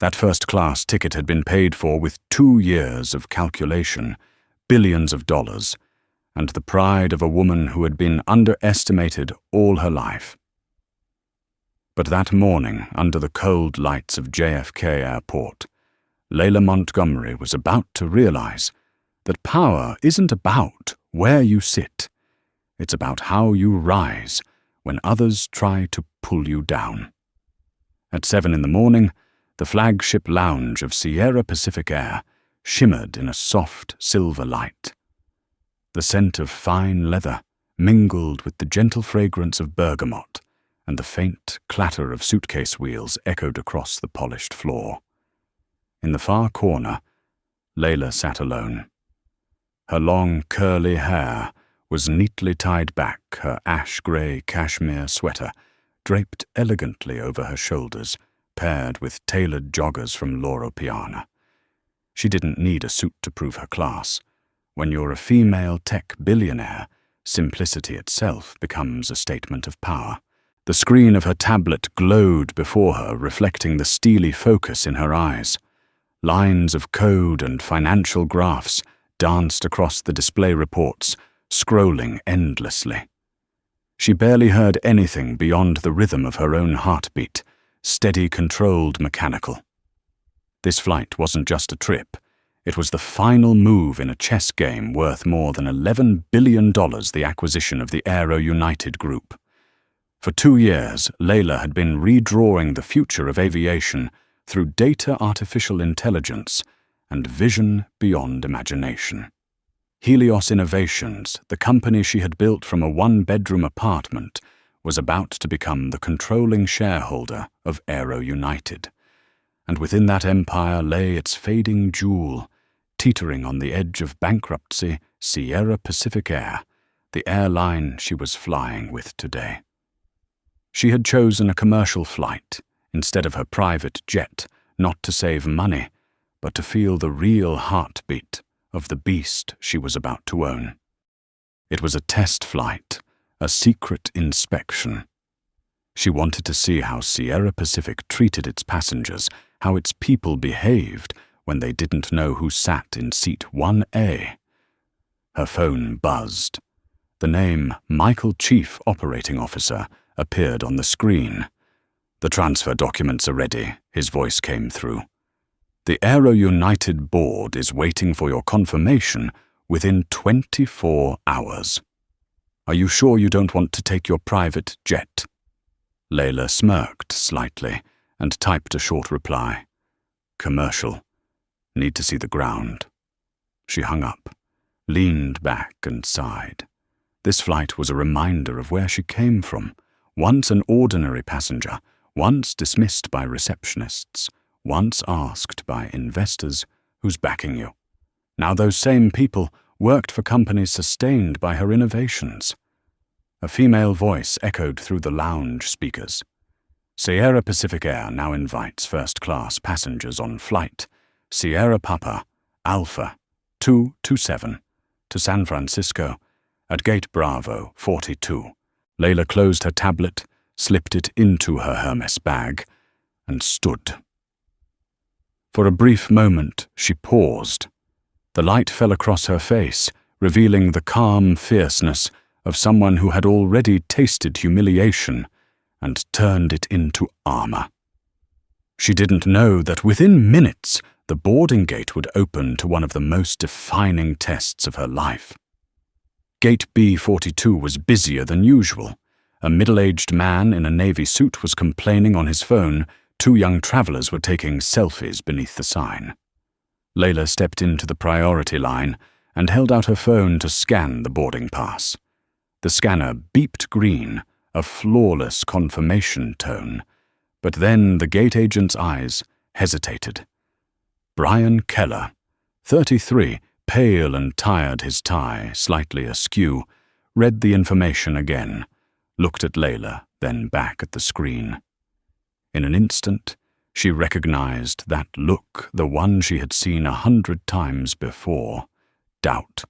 That first-class ticket had been paid for with 2 years of calculation, billions of dollars, and the pride of a woman who had been underestimated all her life. But that morning, under the cold lights of JFK Airport, Layla Montgomery was about to realize that power isn't about where you sit. It's about how you rise when others try to pull you down. At 7 in the morning, the flagship lounge of Sierra Pacific Air shimmered in a soft silver light. The scent of fine leather mingled with the gentle fragrance of bergamot, and the faint clatter of suitcase wheels echoed across the polished floor. In the far corner, Layla sat alone. Her long, curly hair was neatly tied back, her ash-gray cashmere sweater draped elegantly over her shoulders, paired with tailored joggers from Loro Piana. She didn't need a suit to prove her class. When you're a female tech billionaire, simplicity itself becomes a statement of power. The screen of her tablet glowed before her, reflecting the steely focus in her eyes. Lines of code and financial graphs danced across the display reports, scrolling endlessly. She barely heard anything beyond the rhythm of her own heartbeat, steady, controlled, mechanical. This flight wasn't just a trip. It was the final move in a chess game worth more than $11 billion, the acquisition of the Aero United Group. For 2 years, Layla had been redrawing the future of aviation through data artificial intelligence and vision beyond imagination. Helios Innovations, the company she had built from a 1-bedroom apartment, was about to become the controlling shareholder of Aero United. And within that empire lay its fading jewel, teetering on the edge of bankruptcy, Sierra Pacific Air, the airline she was flying with today. She had chosen a commercial flight instead of her private jet, not to save money, but to feel the real heartbeat of the beast she was about to own. It was a test flight, a secret inspection. She wanted to see how Sierra Pacific treated its passengers, how its people behaved when they didn't know who sat in seat 1A. Her phone buzzed. The name Michael Chief Operating Officer appeared on the screen. "The transfer documents are ready," his voice came through. "The Aero United board is waiting for your confirmation within 24 hours. Are you sure you don't want to take your private jet?" Layla smirked slightly and typed a short reply. "Commercial. Need to see the ground." She hung up, leaned back and sighed. This flight was a reminder of where she came from. Once an ordinary passenger, once dismissed by receptionists, once asked by investors, "Who's backing you?" Now those same people worked for companies sustained by her innovations. A female voice echoed through the lounge speakers. "Sierra Pacific Air now invites first-class passengers on flight Sierra Papa Alpha 227 to San Francisco at Gate Bravo 42. Layla closed her tablet, slipped it into her Hermes bag, and stood. For a brief moment, she paused. The light fell across her face, revealing the calm fierceness of someone who had already tasted humiliation and turned it into armor. She didn't know that within minutes the boarding gate would open to one of the most defining tests of her life. Gate B42 was busier than usual. A middle-aged man in a navy suit was complaining on his phone. 2 young travelers were taking selfies beneath the sign. Layla stepped into the priority line and held out her phone to scan the boarding pass. The scanner beeped green, a flawless confirmation tone, but then the gate agent's eyes hesitated. Brian Keller, 33, pale and tired, his tie slightly askew, read the information again, looked at Layla, then back at the screen. In an instant, she recognized that look, the one she had seen 100 times before. Doubt.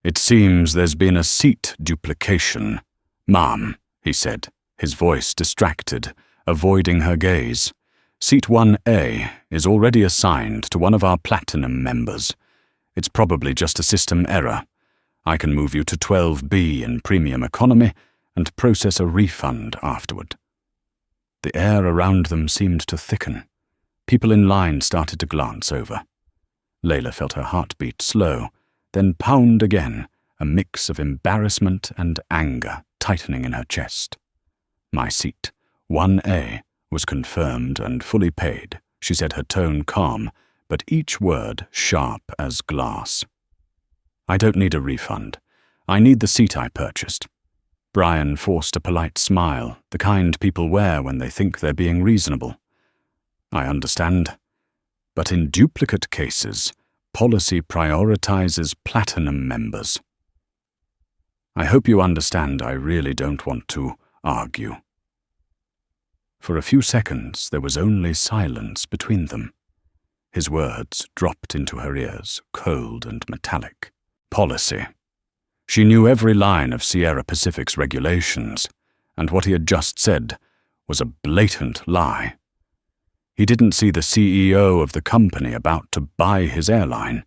"It seems there's been a seat duplication, ma'am," he said, his voice distracted, avoiding her gaze. Seat 1A is already assigned to one of our platinum members. It's probably just a system error. I can move you to 12B in premium economy and process a refund afterward." The air around them seemed to thicken. People in line started to glance over. Layla felt her heartbeat slow, then pound again, a mix of embarrassment and anger tightening in her chest. "My seat, 1A, was confirmed and fully paid," she said, her tone calm, but each word sharp as glass. "I don't need a refund. I need the seat I purchased." Brian forced a polite smile, the kind people wear when they think they're being reasonable. "I understand. But in duplicate cases, policy prioritizes platinum members." "I hope you understand I really don't want to argue." For a few seconds there was only silence between them. His words dropped into her ears, cold and metallic. Policy. She knew every line of Sierra Pacific's regulations, and what he had just said was a blatant lie. He didn't see the CEO of the company about to buy his airline.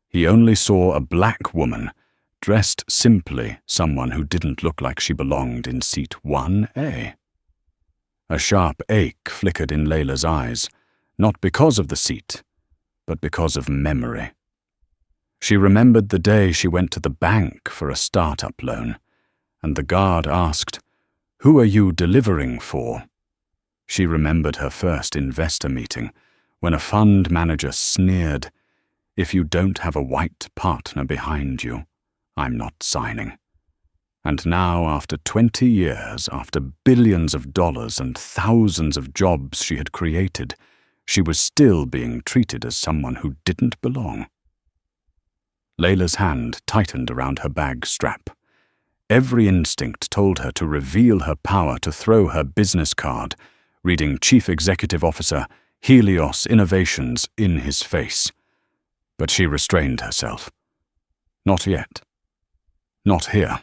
He only saw a black woman, dressed simply, someone who didn't look like she belonged in seat 1A. A sharp ache flickered in Layla's eyes, not because of the seat, but because of memory. She remembered the day she went to the bank for a startup loan, and the guard asked, "Who are you delivering for?" She remembered her first investor meeting, when a fund manager sneered, "If you don't have a white partner behind you, I'm not signing." And now, after 20 years, after billions of dollars and thousands of jobs she had created, she was still being treated as someone who didn't belong. Layla's hand tightened around her bag strap. Every instinct told her to reveal her power to throw her business card, reading Chief Executive Officer Helios Innovations in his face. But she restrained herself. Not yet. Not here.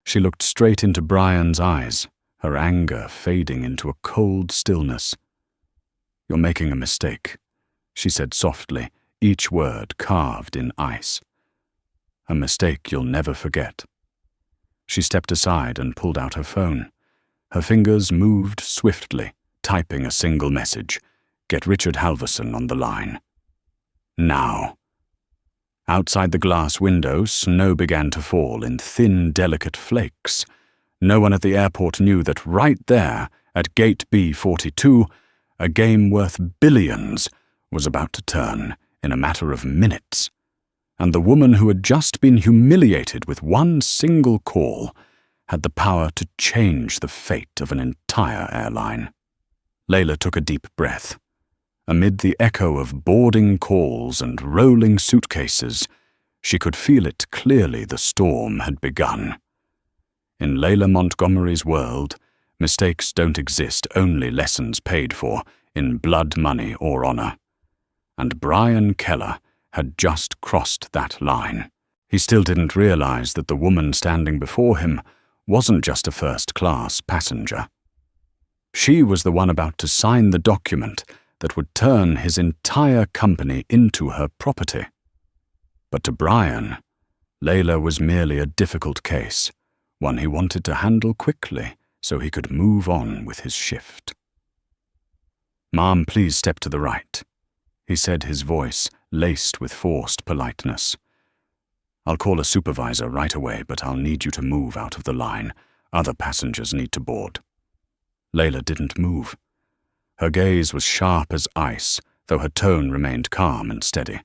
She looked straight into Brian's eyes, her anger fading into a cold stillness. "You're making a mistake," she said softly, each word carved in ice. "A mistake you'll never forget." She stepped aside and pulled out her phone. Her fingers moved swiftly, typing a single message. "Get Richard Halverson on the line." Now. Outside the glass window, snow began to fall in thin, delicate flakes. No one at the airport knew that right there, at Gate B42, a game worth billions was about to turn in a matter of minutes. And the woman who had just been humiliated with one single call had the power to change the fate of an entire airline. Layla took a deep breath. Amid the echo of boarding calls and rolling suitcases, she could feel it clearly. The storm had begun. In Layla Montgomery's world, mistakes don't exist, only lessons paid for, in blood money or honor. And Brian Keller had just crossed that line. He still didn't realize that the woman standing before him wasn't just a first-class passenger. She was the one about to sign the document that would turn his entire company into her property. But to Brian, Layla was merely a difficult case, one he wanted to handle quickly so he could move on with his shift. "Ma'am, please step to the right," he said, his voice laced with forced politeness. "I'll call a supervisor right away, but I'll need you to move out of the line. Other passengers need to board." Layla didn't move. Her gaze was sharp as ice, though her tone remained calm and steady.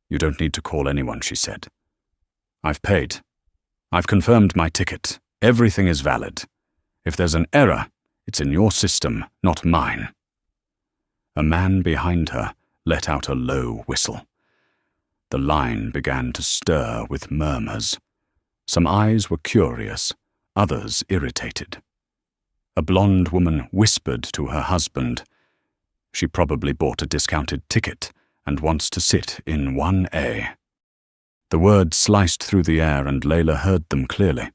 "You don't need to call anyone," she said. "I've paid. I've confirmed my ticket. Everything is valid. If there's an error, it's in your system, not mine." A man behind her let out a low whistle. The line began to stir with murmurs. Some eyes were curious, others irritated. A blonde woman whispered to her husband, "She probably bought a discounted ticket and wants to sit in 1A." The words sliced through the air and Layla heard them clearly.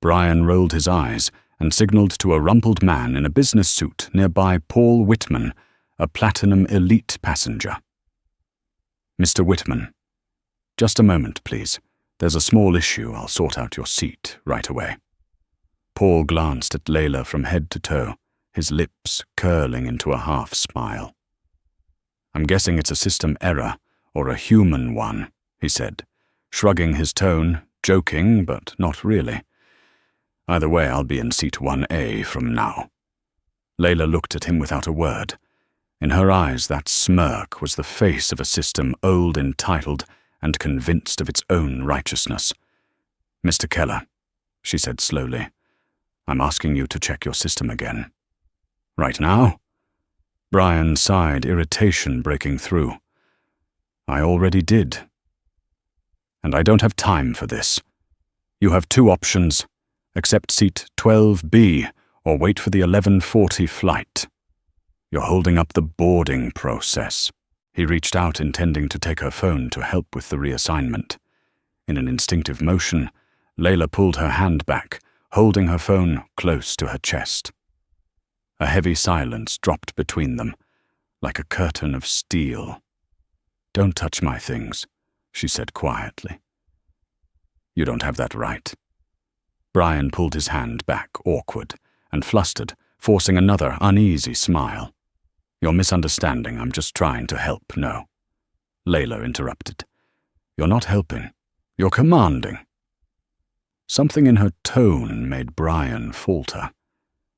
Brian rolled his eyes and signaled to a rumpled man in a business suit nearby Paul Whitman, a Platinum Elite passenger. "Mr. Whitman, just a moment, please. There's a small issue. I'll sort out your seat right away." Paul glanced at Layla from head to toe, his lips curling into a half-smile. "I'm guessing it's a system error, or a human one," he said, shrugging his tone, joking, but not really. "Either way, I'll be in seat 1A from now." Layla looked at him without a word. In her eyes, that smirk was the face of a system old, entitled, and convinced of its own righteousness. "Mr. Keller," she said slowly, "I'm asking you to check your system again." "Right now?" Brian sighed, irritation breaking through. "I already did. And I don't have time for this. You have two options. Accept seat 12B or wait for the 11:40 flight. You're holding up the boarding process." He reached out, intending to take her phone to help with the reassignment. In an instinctive motion, Layla pulled her hand back, holding her phone close to her chest. A heavy silence dropped between them, like a curtain of steel. "Don't touch my things," she said quietly. "You don't have that right." Brian pulled his hand back, awkward and flustered, forcing another uneasy smile. "You're misunderstanding. I'm just trying to help, no." Layla interrupted. "You're not helping. You're commanding." Something in her tone made Brian falter.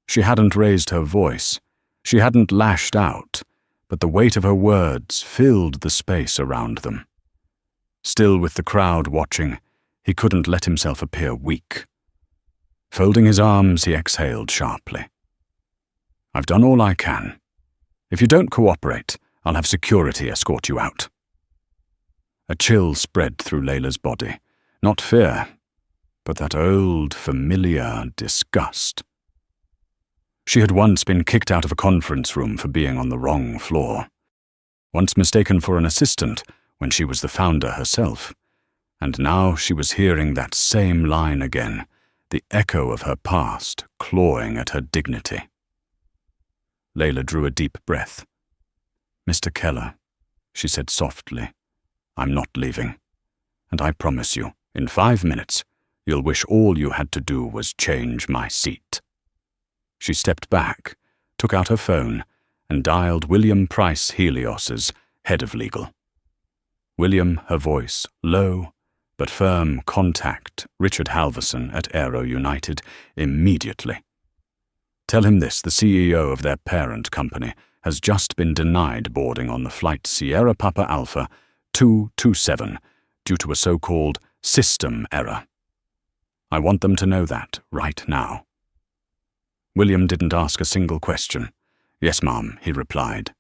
She hadn't raised her voice. She hadn't lashed out, but the weight of her words filled the space around them. Still with the crowd watching, he couldn't let himself appear weak. Folding his arms, he exhaled sharply. "I've done all I can. If you don't cooperate, I'll have security escort you out." A chill spread through Layla's body. Not fear, but that old, familiar disgust. She had once been kicked out of a conference room for being on the wrong floor. Once mistaken for an assistant when she was the founder herself. And now she was hearing that same line again, the echo of her past clawing at her dignity. Layla drew a deep breath. "Mr. Keller," she said softly, "I'm not leaving. And I promise you, in 5 minutes, you'll wish all you had to do was change my seat." She stepped back, took out her phone, and dialed William Price Helios's head of legal. William, her voice low but firm, contact Richard Halverson at Aero United immediately. "Tell him this: the CEO of their parent company has just been denied boarding on the flight Sierra Papa Alpha 227 due to a so-called system error. I want them to know that right now." William didn't ask a single question. "Yes, ma'am," he replied.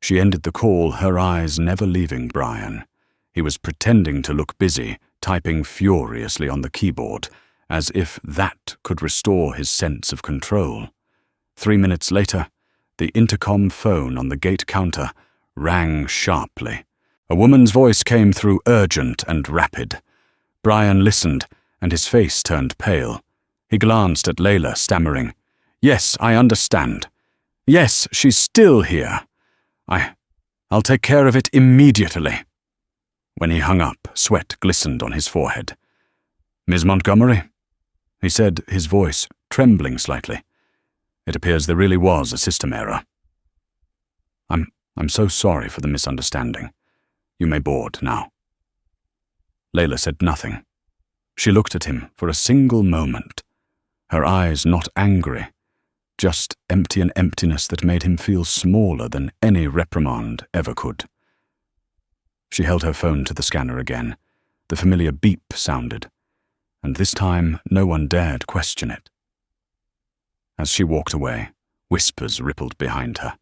She ended the call, her eyes never leaving Brian. He was pretending to look busy, typing furiously on the keyboard, as if that could restore his sense of control. 3 minutes later, the intercom phone on the gate counter rang sharply. A woman's voice came through, urgent and rapid. Brian listened, and his face turned pale. He glanced at Layla, stammering, "Yes, I understand. Yes, she's still here. I'll take care of it immediately." When he hung up, sweat glistened on his forehead. "Ms. Montgomery?" he said, his voice trembling slightly. "It appears there really was a system error. I'm so sorry for the misunderstanding. You may board now." Layla said nothing. She looked at him for a single moment, her eyes not angry, just empty, an emptiness that made him feel smaller than any reprimand ever could. She held her phone to the scanner again. The familiar beep sounded, and this time no one dared question it. As she walked away, whispers rippled behind her.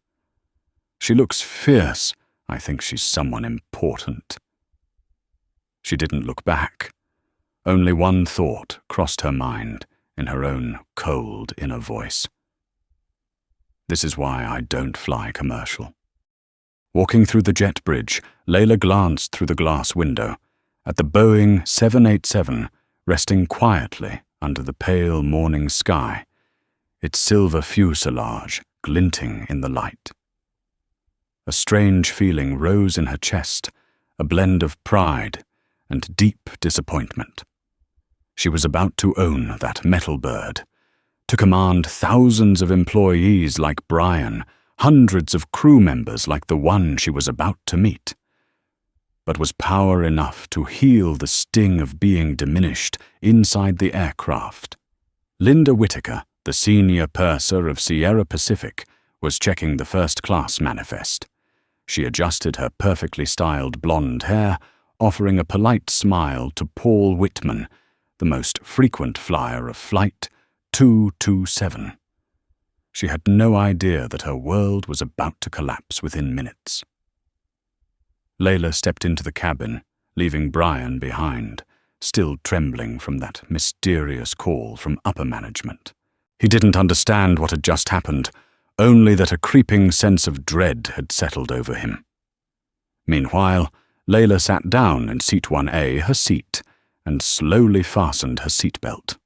"She looks fierce. I think she's someone important." She didn't look back. Only one thought crossed her mind in her own cold inner voice. "This is why I don't fly commercial." Walking through the jet bridge, Layla glanced through the glass window at the Boeing 787 resting quietly under the pale morning sky. its silver fuselage glinting in the light. A strange feeling rose in her chest, a blend of pride and deep disappointment. She was about to own that metal bird, to command thousands of employees like Brian, hundreds of crew members like the one she was about to meet. But was power enough to heal the sting of being diminished inside the aircraft? Linda Whitaker, the senior purser of Sierra Pacific, was checking the first-class manifest. She adjusted her perfectly styled blonde hair, offering a polite smile to Paul Whitman, the most frequent flyer of Flight 227. She had no idea that her world was about to collapse within minutes. Layla stepped into the cabin, leaving Brian behind, still trembling from that mysterious call from upper management. He didn't understand what had just happened, only that a creeping sense of dread had settled over him. Meanwhile, Layla sat down in seat 1A, her seat, and slowly fastened her seatbelt.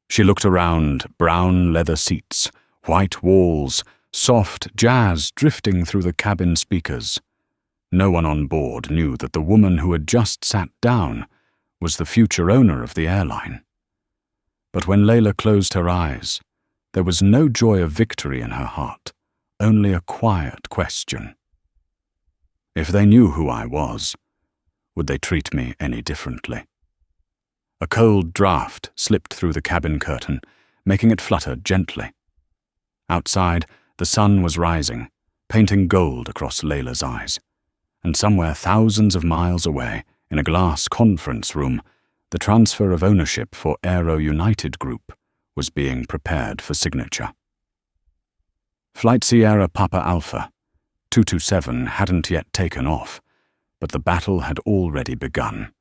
She looked around, brown leather seats, white walls, soft jazz drifting through the cabin speakers. No one on board knew that the woman who had just sat down was the future owner of the airline. But when Layla closed her eyes, there was no joy of victory in her heart, only a quiet question. If they knew who I was, would they treat me any differently? A cold draft slipped through the cabin curtain, making it flutter gently. Outside, the sun was rising, painting gold across Layla's eyes. And somewhere thousands of miles away, in a glass conference room, the transfer of ownership for Aero United Group was being prepared for signature. Flight Sierra Papa Alpha 227 hadn't yet taken off, but the battle had already begun.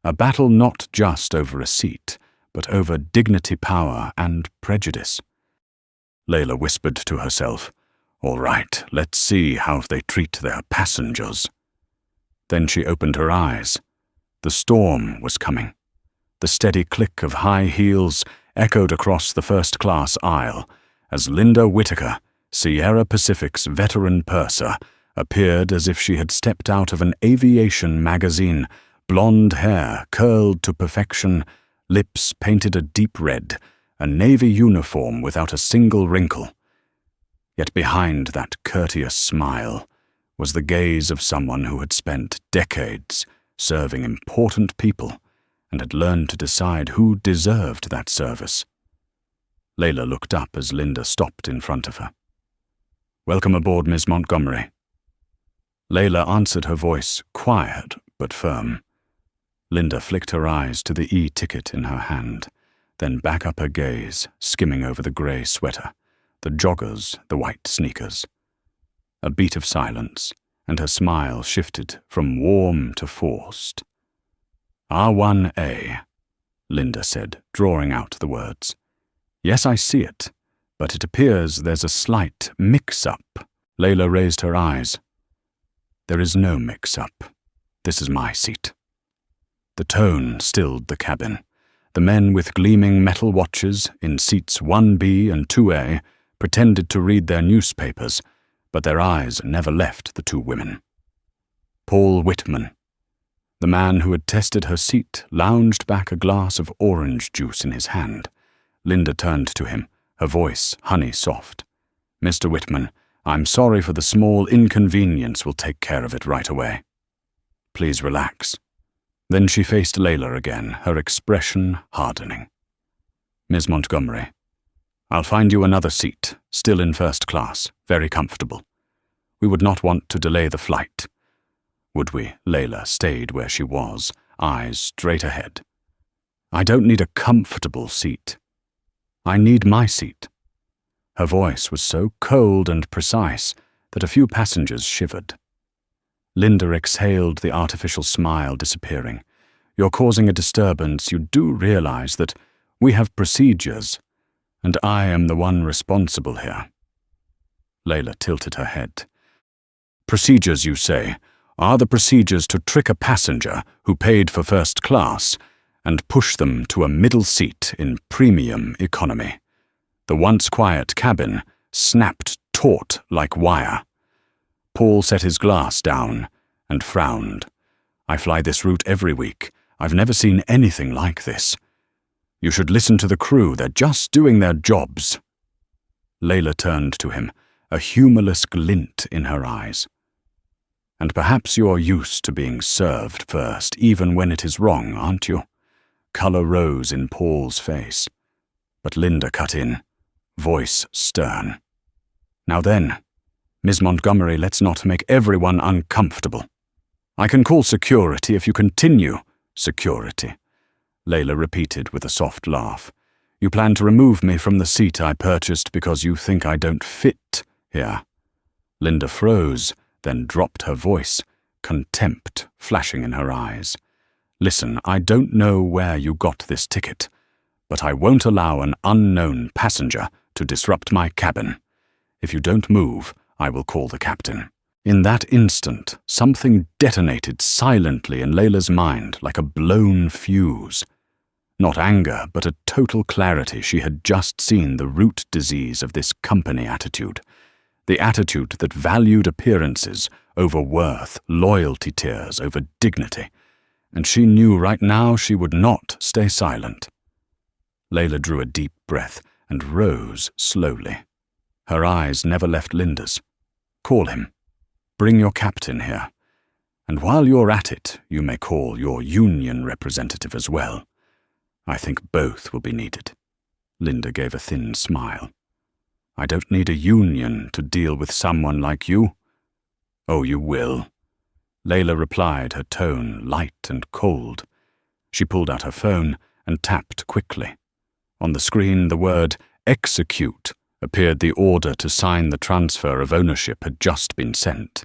A battle not just over a seat, but over dignity, power, and prejudice. Layla whispered to herself, "All right, let's see how they treat their passengers." Then she opened her eyes. The storm was coming. The steady click of high heels echoed across the first-class aisle as Linda Whitaker, Sierra Pacific's veteran purser, appeared as if she had stepped out of an aviation magazine, blonde hair curled to perfection, lips painted a deep red, a navy uniform without a single wrinkle. Yet behind that courteous smile was the gaze of someone who had spent decades serving important people and had learned to decide who deserved that service. Layla looked up as Linda stopped in front of her. "Welcome aboard, Ms. Montgomery." Layla answered her voice, quiet but firm. Linda flicked her eyes to the e-ticket in her hand, then back up her gaze, skimming over the grey sweater, the joggers, the white sneakers. A beat of silence, and her smile shifted from warm to forced. "R1A," Linda said, drawing out the words. "Yes, I see it, but it appears there's a slight mix-up." Layla raised her eyes. "There is no mix-up. This is my seat." The tone stilled the cabin. The men with gleaming metal watches in seats 1B and 2A pretended to read their newspapers, but their eyes never left the two women. Paul Whitman, the man who had tested her seat, lounged back a glass of orange juice in his hand. Linda turned to him, her voice honey-soft. "Mr. Whitman, I'm sorry for the small inconvenience. We'll take care of it right away. Please relax." Then she faced Layla again, her expression hardening. "Ms. Montgomery, I'll find you another seat, still in first class, very comfortable. We would not want to delay the flight." Would we? Layla stayed where she was, eyes straight ahead. "I don't need a comfortable seat. I need my seat." Her voice was so cold and precise that a few passengers shivered. Linda exhaled, the artificial smile disappearing. "You're causing a disturbance. You do realize that we have procedures, and I am the one responsible here." Layla tilted her head. "Procedures, you say, are the procedures to trick a passenger who paid for first class and push them to a middle seat in premium economy. The once quiet cabin snapped taut like wire. Paul set his glass down and frowned. I fly this route every week. I've never seen anything like this. You should listen to the crew. They're just doing their jobs. Layla turned to him, a humorless glint in her eyes. And perhaps you're used to being served first, even when it is wrong, aren't you? Color rose in Paul's face. But Linda cut in, voice stern. Now then, Miss Montgomery, let's not make everyone uncomfortable. I can call security if you continue. Security, Layla repeated with a soft laugh. You plan to remove me from the seat I purchased because you think I don't fit here. Linda froze, then dropped her voice, contempt flashing in her eyes. Listen, I don't know where you got this ticket, but I won't allow an unknown passenger to disrupt my cabin. If you don't move, I will call the captain. In that instant, something detonated silently in Layla's mind like a blown fuse. Not anger, but a total clarity. She had just seen the root disease of this company attitude. The attitude that valued appearances over worth, loyalty tiers over dignity. And she knew right now she would not stay silent. Layla drew a deep breath and rose slowly. Her eyes never left Linda's. Call him. Bring your captain here. And while you're at it, you may call your union representative as well. I think both will be needed. Linda gave a thin smile. I don't need a union to deal with someone like you. Oh, you will. Layla replied, her tone light and cold. She pulled out her phone and tapped quickly. On the screen, the word execute appeared. The order to sign the transfer of ownership had just been sent.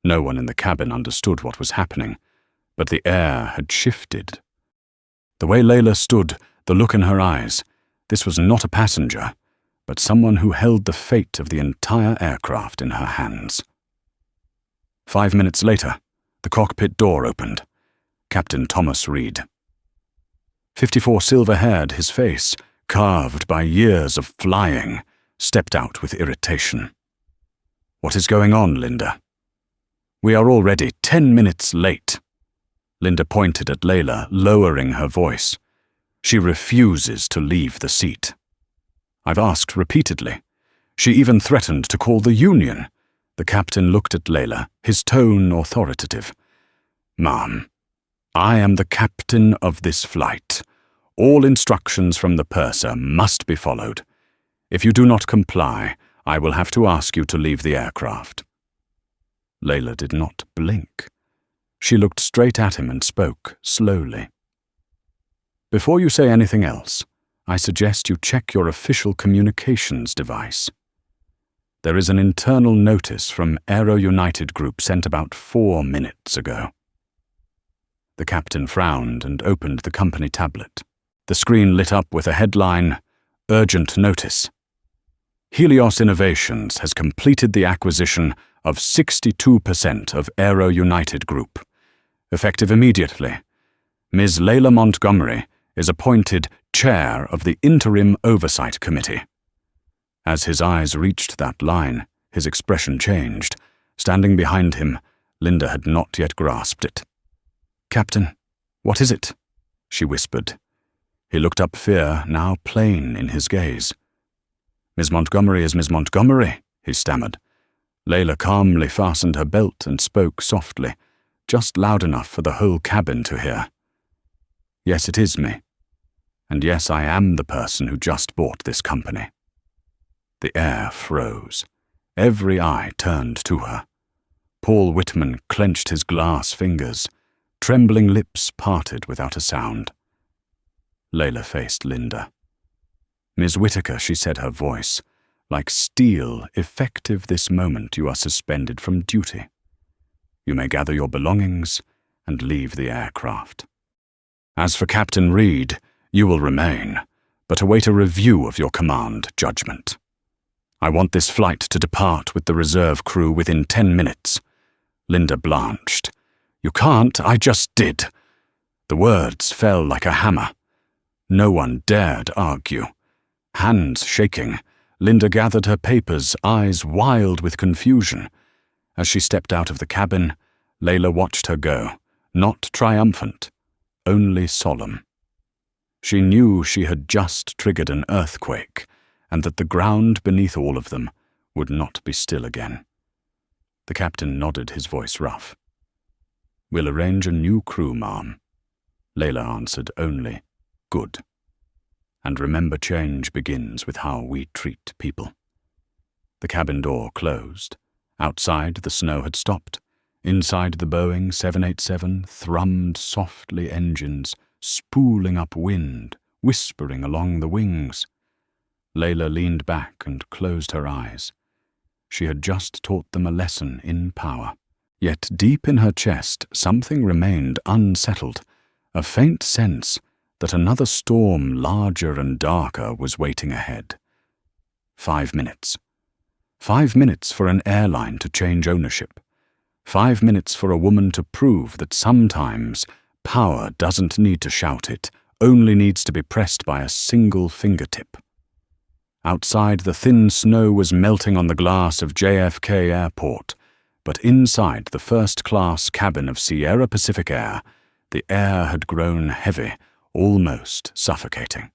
No one in the cabin understood what was happening, but the air had shifted. The way Layla stood, the look in her eyes, this was not a passenger, but someone who held the fate of the entire aircraft in her hands. 5 minutes later, the cockpit door opened. Captain Thomas Reed. 54, silver-haired, his face, carved by years of flying, stepped out with irritation. What is going on, Linda? We are already 10 minutes late. Linda pointed at Layla, lowering her voice. She refuses to leave the seat. I've asked repeatedly. She even threatened to call the union. The captain looked at Layla, his tone authoritative. Ma'am, I am the captain of this flight. All instructions from the purser must be followed. If you do not comply, I will have to ask you to leave the aircraft. Layla did not blink. She looked straight at him and spoke slowly. Before you say anything else, I suggest you check your official communications device. There is an internal notice from Aero United Group sent about 4 minutes ago. The captain frowned and opened the company tablet. The screen lit up with a headline, Urgent Notice. Helios Innovations has completed the acquisition of 62% of Aero United Group. Effective immediately, Ms. Layla Montgomery is appointed chair of the Interim Oversight Committee. As his eyes reached that line, his expression changed. Standing behind him, Linda had not yet grasped it. Captain, what is it? She whispered. He looked up, fear now plain in his gaze. Miss Montgomery is Miss Montgomery, he stammered. Layla calmly fastened her belt and spoke softly, just loud enough for the whole cabin to hear. Yes, it is me. And yes, I am the person who just bought this company. The air froze. Every eye turned to her. Paul Whitman clenched his glass fingers. Trembling lips parted without a sound. Layla faced Linda. Ms. Whitaker, she said, her voice, like steel, effective this moment you are suspended from duty. You may gather your belongings and leave the aircraft. As for Captain Reed, you will remain, but await a review of your command judgment. I want this flight to depart with the reserve crew within 10 minutes. Linda blanched. You can't, I just did. The words fell like a hammer. No one dared argue. Hands shaking, Linda gathered her papers, eyes wild with confusion. As she stepped out of the cabin, Layla watched her go, not triumphant, only solemn. She knew she had just triggered an earthquake, and that the ground beneath all of them would not be still again. The captain nodded, his voice rough. "We'll arrange a new crew, ma'am." Layla answered only, "Good. And remember, change begins with how we treat people." The cabin door closed. Outside, the snow had stopped. Inside, the Boeing 787 thrummed softly, engines spooling up wind, whispering along the wings. Layla leaned back and closed her eyes. She had just taught them a lesson in power. Yet deep in her chest, something remained unsettled, a faint sense that another storm larger and darker was waiting ahead. 5 minutes. 5 minutes for an airline to change ownership. 5 minutes for a woman to prove that sometimes power doesn't need to shout it, only needs to be pressed by a single fingertip. Outside, the thin snow was melting on the glass of JFK Airport, but inside the first-class cabin of Sierra Pacific Air, the air had grown heavy, almost suffocating.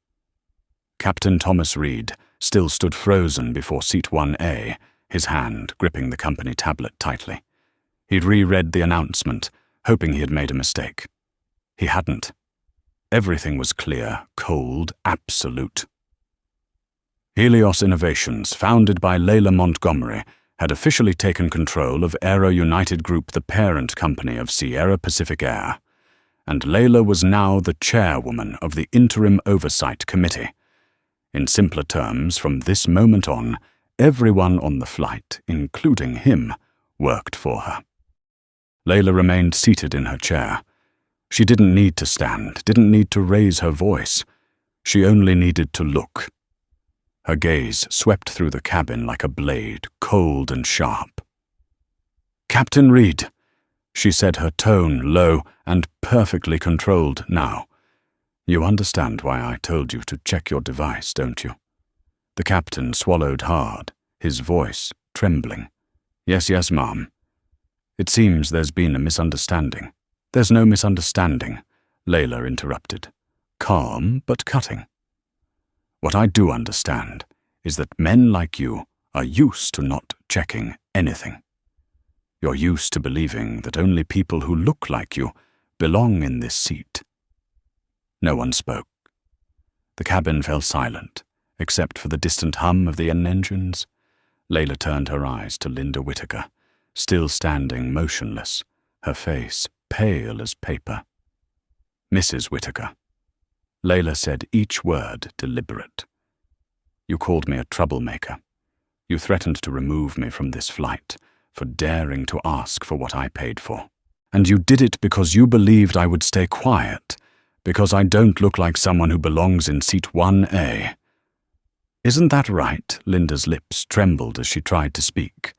Captain Thomas Reed still stood frozen before seat 1A, his hand gripping the company tablet tightly. He'd reread the announcement, hoping he had made a mistake. He hadn't. Everything was clear, cold, absolute. Helios Innovations, founded by Layla Montgomery, had officially taken control of Aero United Group, the parent company of Sierra Pacific Air, and Layla was now the chairwoman of the Interim Oversight Committee. In simpler terms, from this moment on, everyone on the flight, including him, worked for her. Layla remained seated in her chair. She didn't need to stand, didn't need to raise her voice. She only needed to look. Her gaze swept through the cabin like a blade, cold and sharp. "Captain Reed," she said, her tone low and perfectly controlled now. "You understand why I told you to check your device, don't you?" The captain swallowed hard, his voice trembling. Yes, ma'am. "It seems there's been a misunderstanding." "There's no misunderstanding," Layla interrupted, calm but cutting. "What I do understand is that men like you are used to not checking anything. You're used to believing that only people who look like you belong in this seat." No one spoke. The cabin fell silent, except for the distant hum of the engines. Layla turned her eyes to Linda Whittaker, still standing motionless, her face pale as paper. "Mrs. Whittaker." Layla said each word deliberate. "You called me a troublemaker. You threatened to remove me from this flight for daring to ask for what I paid for. And you did it because you believed I would stay quiet, because I don't look like someone who belongs in seat 1A. Isn't that right?" Linda's lips trembled as she tried to speak.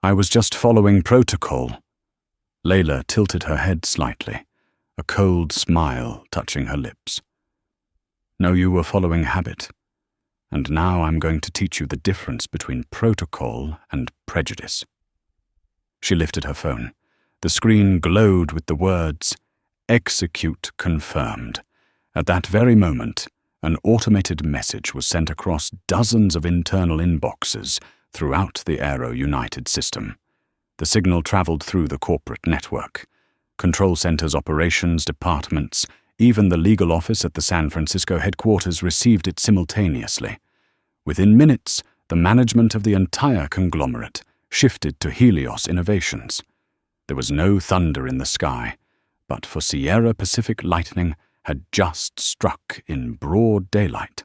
"I was just following protocol." Layla tilted her head slightly, a cold smile touching her lips. "No, you were following habit. And now I'm going to teach you the difference between protocol and prejudice." She lifted her phone. The screen glowed with the words, "Execute confirmed." At that very moment, an automated message was sent across dozens of internal inboxes throughout the Aero United system. The signal traveled through the corporate network. Control centers, operations departments, even the legal office at the San Francisco headquarters received it simultaneously. Within minutes, the management of the entire conglomerate shifted to Helios Innovations. There was no thunder in the sky, but for Sierra Pacific lightning had just struck in broad daylight.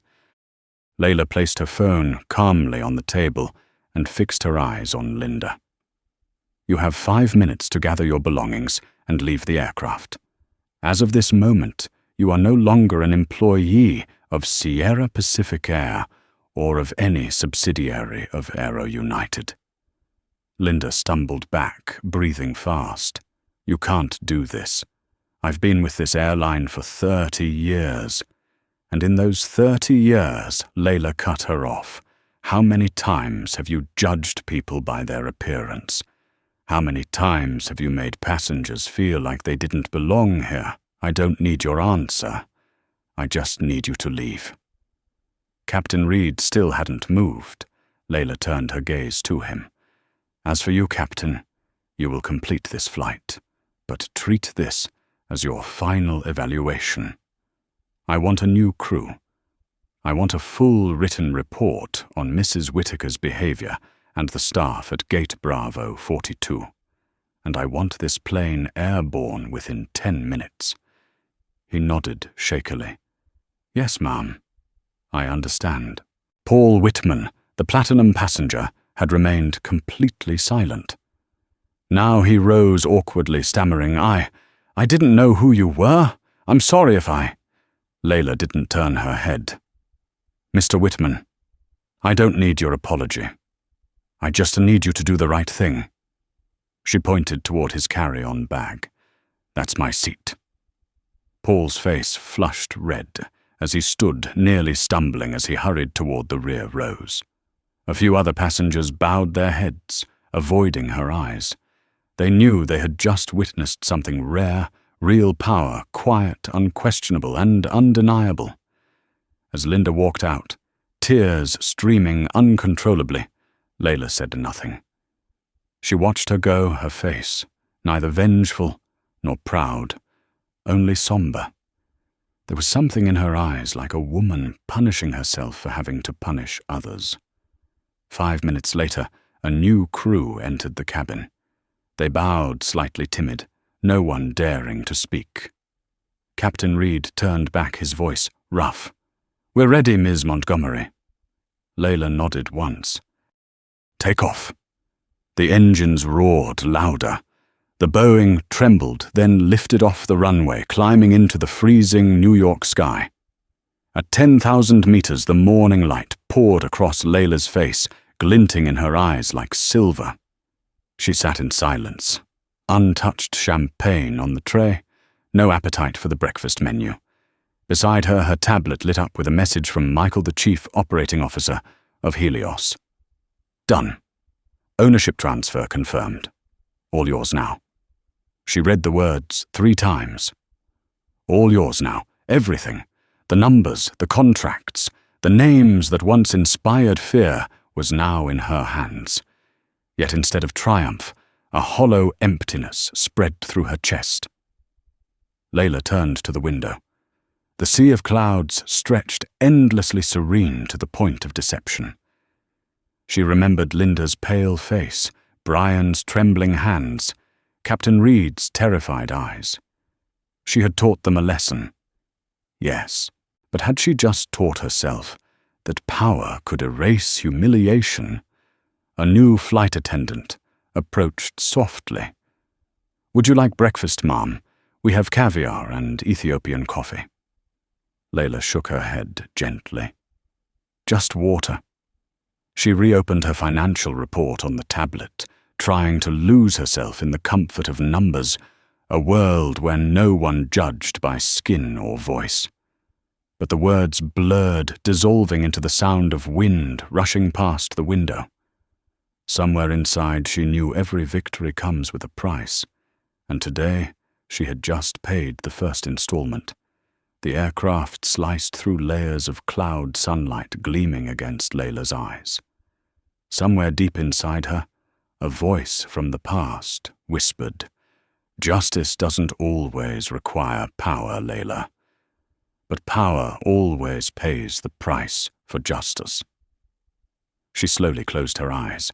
Layla placed her phone calmly on the table and fixed her eyes on Linda. "You have 5 minutes to gather your belongings and leave the aircraft. As of this moment, you are no longer an employee of Sierra Pacific Air or of any subsidiary of Aero United." Linda stumbled back, breathing fast. "You can't do this. I've been with this airline for 30 years, And in those 30 years, Layla cut her off. How many times have you judged people by their appearance? How many times have you made passengers feel like they didn't belong here? I don't need your answer. I just need you to leave. Captain Reed still hadn't moved. Layla turned her gaze to him. As for you, Captain, you will complete this flight, but treat this as your final evaluation. I want a new crew. I want a full written report on Mrs. Whittaker's behavior and the staff at Gate Bravo 42. And I want this plane airborne within 10 minutes. He nodded shakily. Yes, ma'am. I understand. Paul Whitman, the platinum passenger, had remained completely silent. Now he rose awkwardly, stammering, I didn't know who you were. I'm sorry if I... Layla didn't turn her head. Mr. Whitman, I don't need your apology. I just need you to do the right thing. She pointed toward his carry-on bag. That's my seat. Paul's face flushed red as he stood, nearly stumbling as he hurried toward the rear rows. A few other passengers bowed their heads, avoiding her eyes. They knew they had just witnessed something rare, real power, quiet, unquestionable, and undeniable. As Linda walked out, tears streaming uncontrollably, Layla said nothing. She watched her go, her face, neither vengeful nor proud, only somber. There was something in her eyes like a woman punishing herself for having to punish others. 5 minutes later, a new crew entered the cabin. They bowed, slightly timid, no one daring to speak. Captain Reed turned back, his voice rough. We're ready, Ms. Montgomery. Layla nodded once. Take off. The engines roared louder. The Boeing trembled, then lifted off the runway, climbing into the freezing New York sky. At 10,000 meters, the morning light poured across Layla's face, glinting in her eyes like silver. She sat in silence. Untouched champagne on the tray, no appetite for the breakfast menu. Beside her, her tablet lit up with a message from Michael, the Chief Operating Officer of Helios. Done. Ownership transfer confirmed. All yours now. She read the words 3 times. All yours now. Everything. The numbers, the contracts, the names that once inspired fear was now in her hands. Yet instead of triumph, a hollow emptiness spread through her chest. Layla turned to the window. The sea of clouds stretched endlessly serene to the point of deception. She remembered Linda's pale face, Brian's trembling hands, Captain Reed's terrified eyes. She had taught them a lesson. Yes, but had she just taught herself that power could erase humiliation? A new flight attendant approached softly. Would you like breakfast, ma'am? We have caviar and Ethiopian coffee. Layla shook her head gently. Just water. She reopened her financial report on the tablet, trying to lose herself in the comfort of numbers, a world where no one judged by skin or voice. But the words blurred, dissolving into the sound of wind rushing past the window. Somewhere inside she knew every victory comes with a price, and today she had just paid the first installment. The aircraft sliced through layers of cloud sunlight gleaming against Layla's eyes. Somewhere deep inside her, a voice from the past whispered, Justice doesn't always require power, Layla. But power always pays the price for justice. She slowly closed her eyes.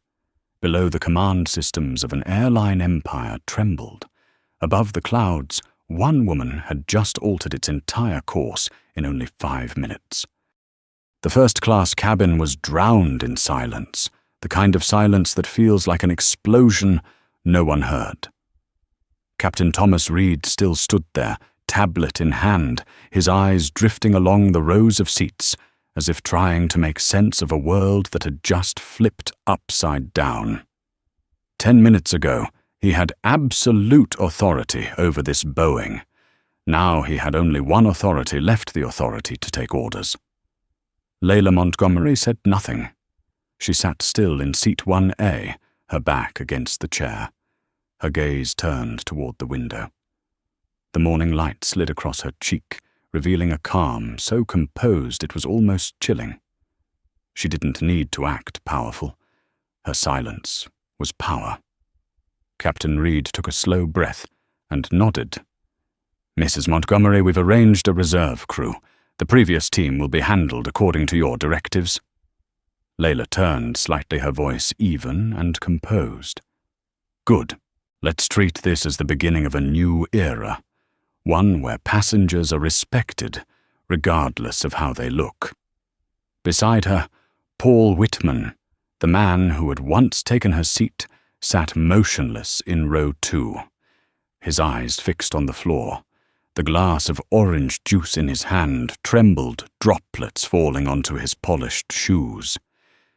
Below, the command systems of an airline empire trembled. Above the clouds, one woman had just altered its entire course in only 5 minutes. The first-class cabin was drowned in silence, the kind of silence that feels like an explosion no one heard. Captain Thomas Reed still stood there, tablet in hand, his eyes drifting along the rows of seats, as if trying to make sense of a world that had just flipped upside down. 10 minutes ago, he had absolute authority over this Boeing. Now he had only one authority left, the authority to take orders. Layla Montgomery said nothing. She sat still in seat 1A, her back against the chair, her gaze turned toward the window. The morning light slid across her cheek, revealing a calm so composed it was almost chilling. She didn't need to act powerful. Her silence was power. Captain Reed took a slow breath and nodded. "Mrs. Montgomery, we've arranged a reserve crew. The previous team will be handled according to your directives." Layla turned slightly, her voice even and composed. "Good. Let's treat this as the beginning of a new era, one where passengers are respected, regardless of how they look." Beside her, Paul Whitman, the man who had once taken her seat, sat motionless in row 2, his eyes fixed on the floor. The glass of orange juice in his hand trembled, droplets falling onto his polished shoes.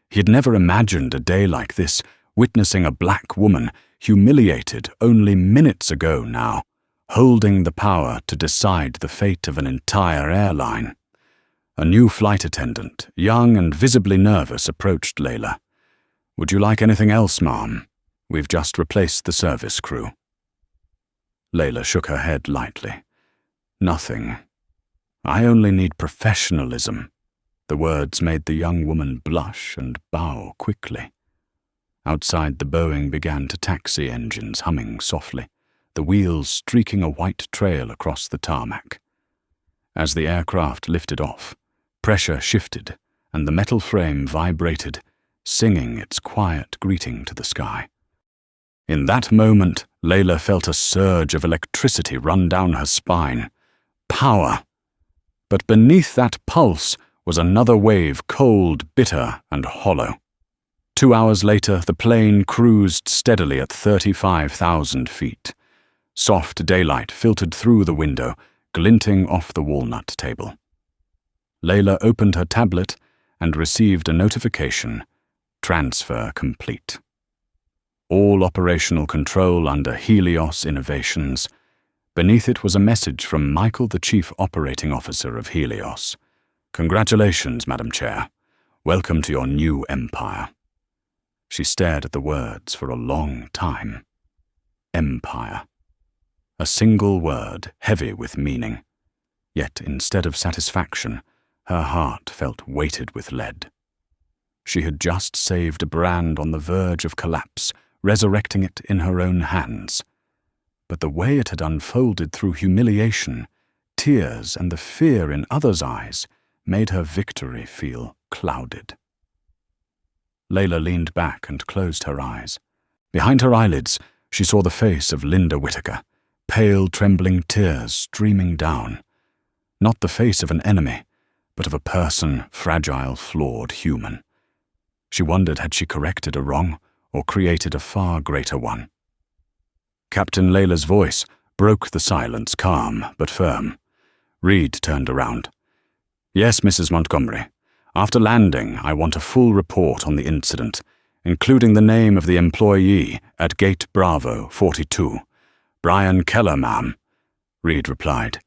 He had never imagined a day like this, witnessing a black woman, humiliated only minutes ago now, holding the power to decide the fate of an entire airline. A new flight attendant, young and visibly nervous, approached Layla. "Would you like anything else, ma'am? We've just replaced the service crew." Layla shook her head lightly. "Nothing. I only need professionalism." The words made the young woman blush and bow quickly. Outside, the Boeing began to taxi, engines humming softly, the wheels streaking a white trail across the tarmac. As the aircraft lifted off, pressure shifted and the metal frame vibrated, singing its quiet greeting to the sky. In that moment, Layla felt a surge of electricity run down her spine. Power! But beneath that pulse was another wave, cold, bitter, and hollow. 2 hours later, the plane cruised steadily at 35,000 feet. Soft daylight filtered through the window, glinting off the walnut table. Layla opened her tablet and received a notification: transfer complete. All operational control under Helios Innovations. Beneath it was a message from Michael, the Chief Operating Officer of Helios. "Congratulations, Madam Chair. Welcome to your new empire." She stared at the words for a long time. Empire. A single word, heavy with meaning. Yet instead of satisfaction, her heart felt weighted with lead. She had just saved a brand on the verge of collapse, resurrecting it in her own hands. But the way it had unfolded through humiliation, tears, and the fear in others' eyes made her victory feel clouded. Layla leaned back and closed her eyes. Behind her eyelids, she saw the face of Linda Whittaker, pale, trembling tears streaming down. Not the face of an enemy, but of a person, fragile, flawed human. She wondered, had she corrected a wrong or created a far greater one? Captain Layla's voice broke the silence, calm but firm. Reed turned around. "Yes, Mrs. Montgomery. After landing, I want a full report on the incident, including the name of the employee at Gate Bravo 42. Brian Keller, ma'am," Reed replied.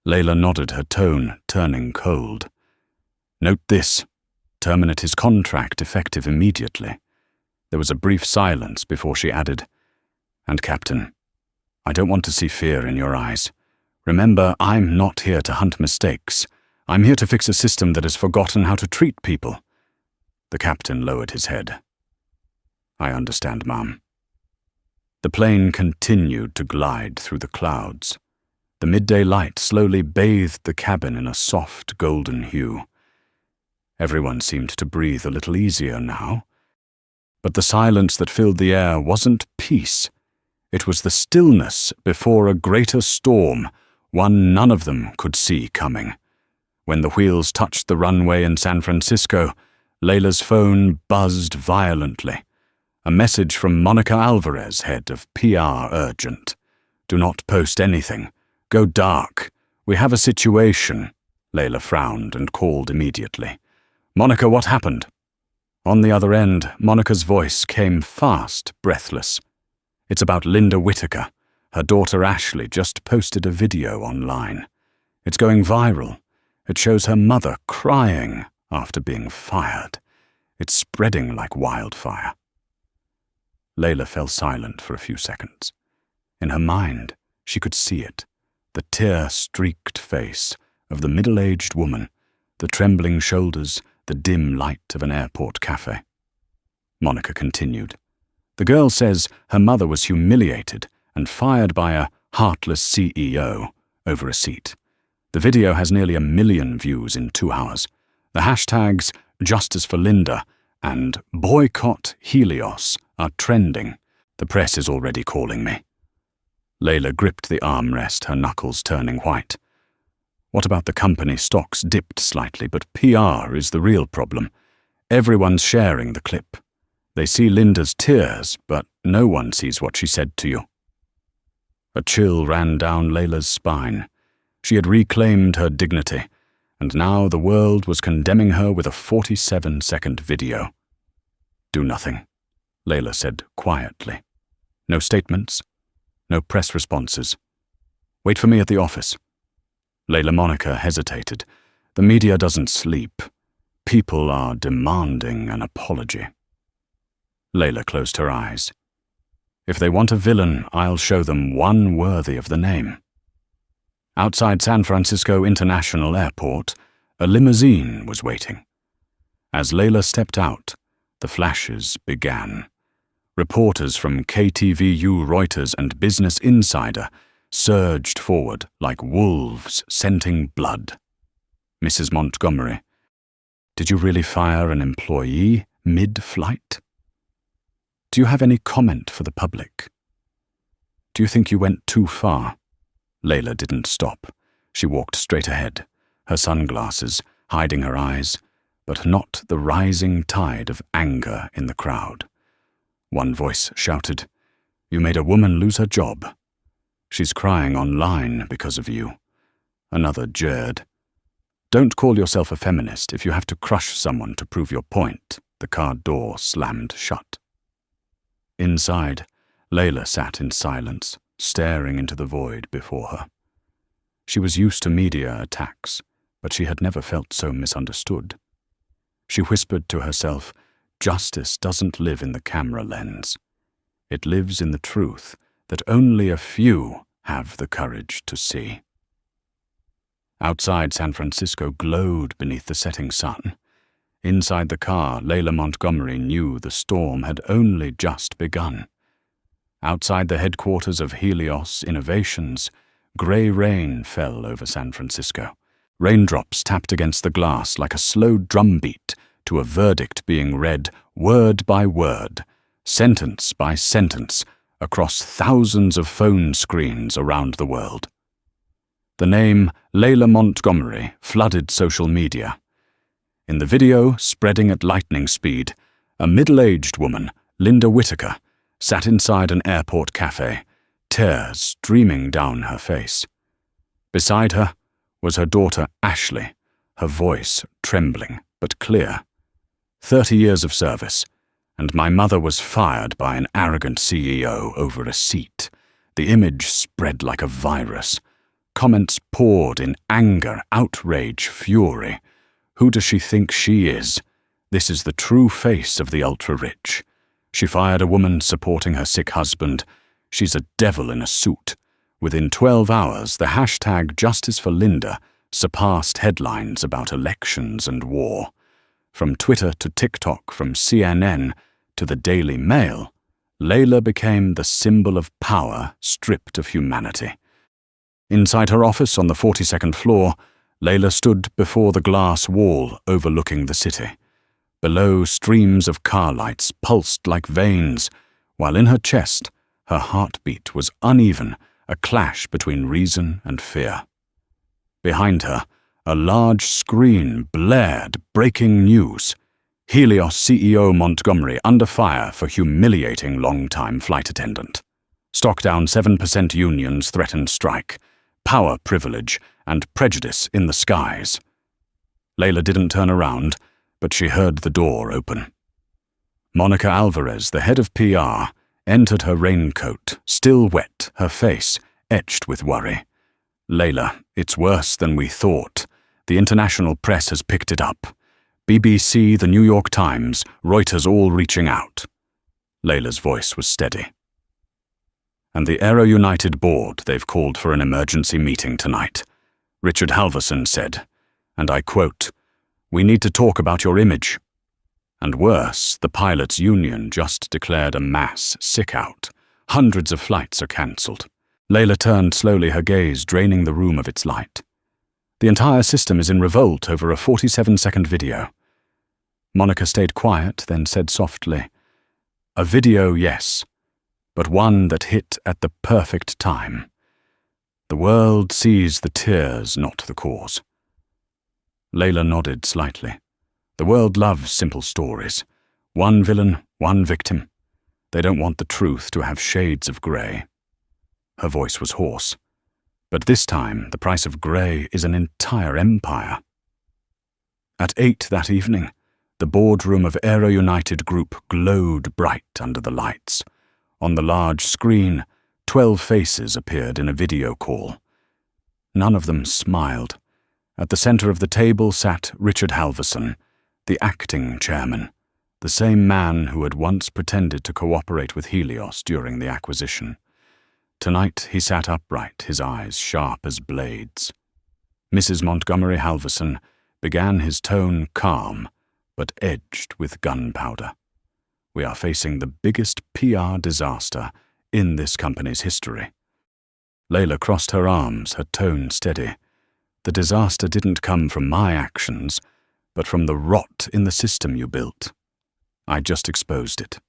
Layla nodded, her tone turning cold. "Note this. Terminate his contract effective immediately." There was a brief silence before she added, "And Captain, I don't want to see fear in your eyes. Remember, I'm not here to hunt mistakes. I'm here to fix a system that has forgotten how to treat people." The captain lowered his head. "I understand, ma'am." The plane continued to glide through the clouds. The midday light slowly bathed the cabin in a soft golden hue. Everyone seemed to breathe a little easier now. But the silence that filled the air wasn't peace. It was the stillness before a greater storm, one none of them could see coming. When the wheels touched the runway in San Francisco, Layla's phone buzzed violently. A message from Monica Alvarez, head of PR, urgent. "Do not post anything. Go dark. We have a situation." Layla frowned and called immediately. "Monica, what happened?" On the other end, Monica's voice came fast, breathless. "It's about Linda Whittaker. Her daughter Ashley just posted a video online. It's going viral. It shows her mother crying after being fired. It's spreading like wildfire. Layla fell silent for a few seconds. In her mind, she could see it, the tear-streaked face of the middle-aged woman, the trembling shoulders, the dim light of an airport cafe. Monica continued. The girl says her mother was humiliated and fired by a heartless CEO over a seat. The video has nearly 1 million views in 2 hours. The hashtags Justice for Linda and Boycott Helios are trending. The press is already calling me. Layla gripped the armrest, her knuckles turning white. What about the company stocks dipped slightly, but PR is the real problem. Everyone's sharing the clip. They see Linda's tears, but no one sees what she said to you. A chill ran down Layla's spine. She had reclaimed her dignity, and now the world was condemning her with a 47-second video. Do nothing, Layla said quietly. No statements, no press responses. Wait for me at the office. Layla Monica hesitated. The media doesn't sleep. People are demanding an apology. Layla closed her eyes. If they want a villain, I'll show them one worthy of the name. Outside San Francisco International Airport, a limousine was waiting. As Layla stepped out, the flashes began. Reporters from KTVU, Reuters, and Business Insider surged forward like wolves scenting blood. Mrs. Montgomery, did you really fire an employee mid-flight? Do you have any comment for the public? Do you think you went too far? Layla didn't stop. She walked straight ahead, her sunglasses hiding her eyes, but not the rising tide of anger in the crowd. One voice shouted, "You made a woman lose her job. She's crying online because of you." Another jeered, "Don't call yourself a feminist if you have to crush someone to prove your point." The car door slammed shut. Inside, Layla sat in silence, staring into the void before her. She was used to media attacks, but she had never felt so misunderstood. She whispered to herself, justice doesn't live in the camera lens. It lives in the truth that only a few have the courage to see. Outside, San Francisco glowed beneath the setting sun. Inside the car, Layla Montgomery knew the storm had only just begun. Outside the headquarters of Helios Innovations, grey rain fell over San Francisco. Raindrops tapped against the glass like a slow drumbeat to a verdict being read word by word, sentence by sentence, across thousands of phone screens around the world. The name Layla Montgomery flooded social media. In the video, spreading at lightning speed, a middle-aged woman, Linda Whitaker, sat inside an airport cafe, tears streaming down her face. Beside her was her daughter Ashley, her voice trembling but clear. 30 years of service, and my mother was fired by an arrogant CEO over a seat. The image spread like a virus. Comments poured in anger, outrage, fury. Who does she think she is? This is the true face of the ultra-rich. She fired a woman supporting her sick husband. She's a devil in a suit. Within 12 hours, the hashtag Justice for Linda surpassed headlines about elections and war. From Twitter to TikTok, from CNN to the Daily Mail, Layla became the symbol of power stripped of humanity. Inside her office on the 42nd floor, Layla stood before the glass wall overlooking the city. Below, streams of car lights pulsed like veins, while in her chest, her heartbeat was uneven, a clash between reason and fear. Behind her, a large screen blared breaking news. Helios CEO Montgomery under fire for humiliating long-time flight attendant. Stock down 7%, unions threatened strike. Power privilege and prejudice in the skies. Layla didn't turn around, but she heard the door open. Monica Alvarez, the head of PR, entered her raincoat, still wet, her face etched with worry. "Layla, it's worse than we thought. The international press has picked it up. BBC, the New York Times, Reuters all reaching out." Layla's voice was steady. "And the Aero United board, they've called for an emergency meeting tonight," Richard Halverson said, and I quote, "We need to talk about your image." And worse, the pilots' union just declared a mass sick-out. Hundreds of flights are cancelled. Layla turned slowly, her gaze draining the room of its light. The entire system is in revolt over a 47-second video. Monica stayed quiet, then said softly, "A video, yes, but one that hit at the perfect time. The world sees the tears, not the cause." Layla nodded slightly. The world loves simple stories. One villain, one victim. They don't want the truth to have shades of grey. Her voice was hoarse. But this time, the price of grey is an entire empire. At 8 that evening, the boardroom of Aero United Group glowed bright under the lights. On the large screen, 12 faces appeared in a video call. None of them smiled. At the center of the table sat Richard Halverson, the acting chairman, the same man who had once pretended to cooperate with Helios during the acquisition. Tonight he sat upright, his eyes sharp as blades. Mrs. Montgomery Halverson began his tone calm, but edged with gunpowder. "We are facing the biggest PR disaster in this company's history." Layla crossed her arms, her tone steady. "The disaster didn't come from my actions, but from the rot in the system you built. I just exposed it."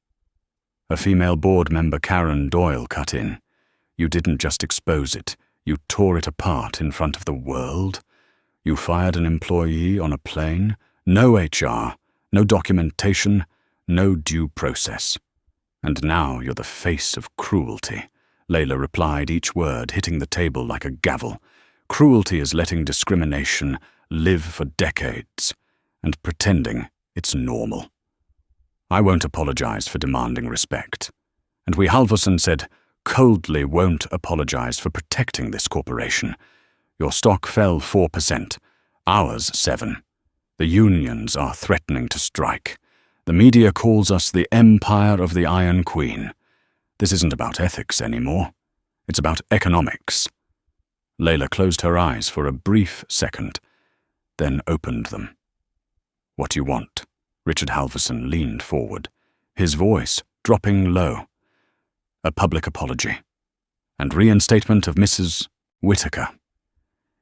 A female board member, Karen Doyle, cut in. "You didn't just expose it, you tore it apart in front of the world. You fired an employee on a plane, no HR, no documentation, no due process. And now you're the face of cruelty." Layla replied, each word hitting the table like a gavel. "Cruelty is letting discrimination live for decades and pretending it's normal. I won't apologize for demanding respect. And we," Halverson said, "coldly won't apologize for protecting this corporation. Your stock fell 4%, ours 7%. The unions are threatening to strike. The media calls us the Empire of the Iron Queen. This isn't about ethics anymore. It's about economics." Layla closed her eyes for a brief second, then opened them. "What do you want?" Richard Halverson leaned forward, his voice dropping low. "A public apology and reinstatement of Mrs. Whitaker.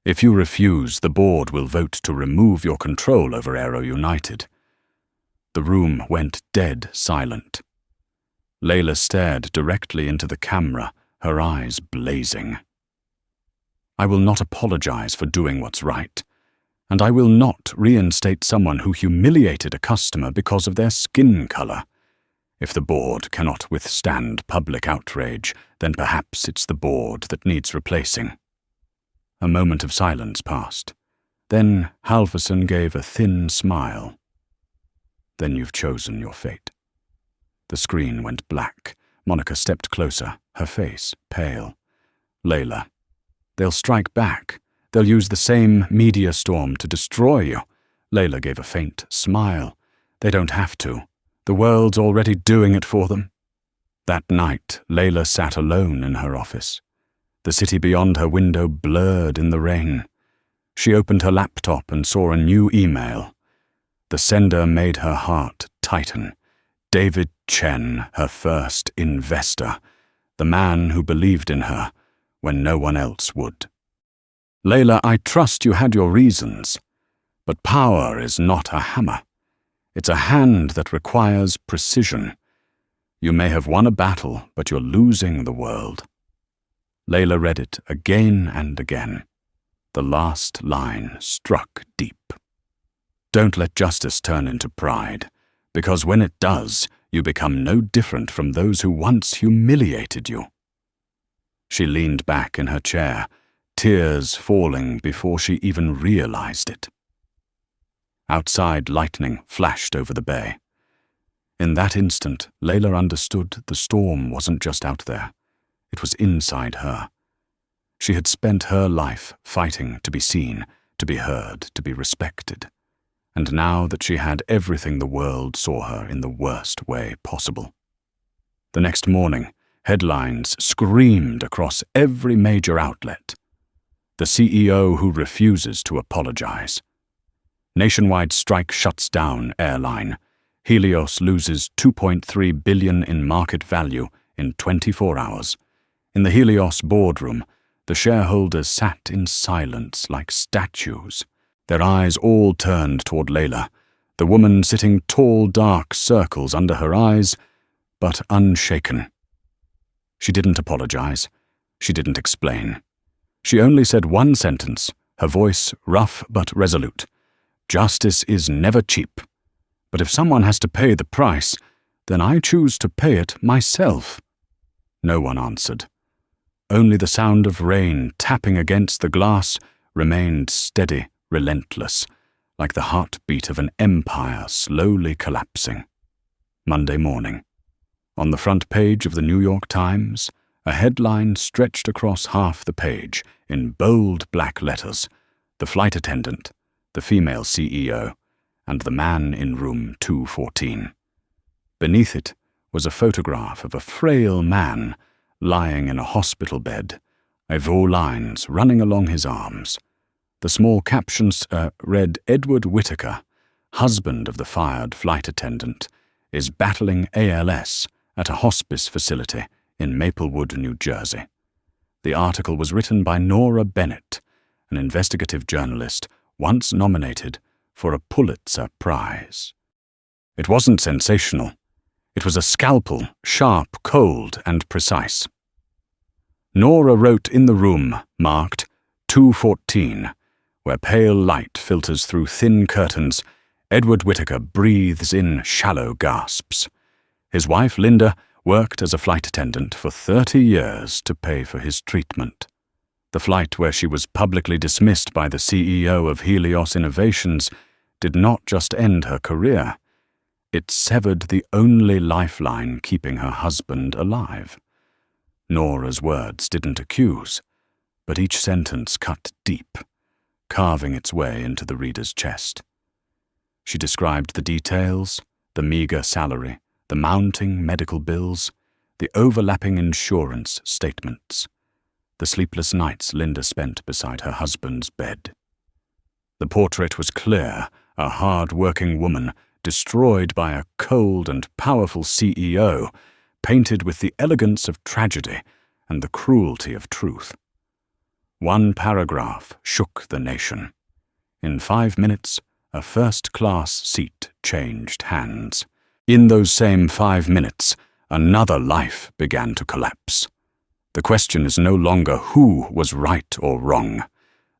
If you refuse, the board will vote to remove your control over Aero United." The room went dead silent. Layla stared directly into the camera, her eyes blazing. "I will not apologize for doing what's right, and I will not reinstate someone who humiliated a customer because of their skin color. If the board cannot withstand public outrage, then perhaps it's the board that needs replacing." A moment of silence passed. Then Halverson gave a thin smile. "Then you've chosen your fate." The screen went black. Monica stepped closer, her face pale. "Layla, they'll strike back. They'll use the same media storm to destroy you." Layla gave a faint smile. "They don't have to. The world's already doing it for them." That night, Layla sat alone in her office. The city beyond her window blurred in the rain. She opened her laptop and saw a new email. The sender made her heart tighten. David Chen, her first investor, the man who believed in her when no one else would. "Layla, I trust you had your reasons, but power is not a hammer. It's a hand that requires precision. You may have won a battle, but you're losing the world." Layla read it again and again. The last line struck deep. "Don't let justice turn into pride, because when it does, you become no different from those who once humiliated you." She leaned back in her chair, tears falling before she even realized it. Outside, lightning flashed over the bay. In that instant, Layla understood the storm wasn't just out there. It was inside her. She had spent her life fighting to be seen, to be heard, to be respected. And now that she had everything, the world saw her in the worst way possible. The next morning, headlines screamed across every major outlet. The CEO who refuses to apologize. Nationwide strike shuts down airline. Helios loses $2.3 billion in market value in 24 hours. In the Helios boardroom, the shareholders sat in silence like statues, their eyes all turned toward Layla, the woman sitting tall dark circles under her eyes, but unshaken. She didn't apologize. She didn't explain. She only said one sentence, her voice rough but resolute. Justice is never cheap. But if someone has to pay the price, then I choose to pay it myself. No one answered. Only the sound of rain tapping against the glass remained steady, relentless, like the heartbeat of an empire slowly collapsing. Monday morning. On the front page of the New York Times, a headline stretched across half the page in bold black letters: the flight attendant, the female CEO, and the man in room 214. Beneath it was a photograph of a frail man lying in a hospital bed, ivory lines running along his arms. The small captions read, "Edward Whittaker, husband of the fired flight attendant, is battling ALS at a hospice facility in Maplewood, New Jersey." The article was written by Nora Bennett, an investigative journalist once nominated for a Pulitzer Prize. It wasn't sensational. It was a scalpel, sharp, cold, and precise. Nora wrote in the room marked 214, where pale light filters through thin curtains. Edward Whittaker breathes in shallow gasps. His wife, Linda, worked as a flight attendant for 30 years to pay for his treatment. The flight where she was publicly dismissed by the CEO of Helios Innovations did not just end her career. It severed the only lifeline keeping her husband alive. Nora's words didn't accuse, but each sentence cut deep, carving its way into the reader's chest. She described the details, the meager salary, the mounting medical bills, the overlapping insurance statements, the sleepless nights Linda spent beside her husband's bed. The portrait was clear: a hard-working woman destroyed by a cold and powerful CEO, painted with the elegance of tragedy and the cruelty of truth. One paragraph shook the nation. In 5 minutes, a first-class seat changed hands. In those same 5 minutes, another life began to collapse. The question is no longer who was right or wrong.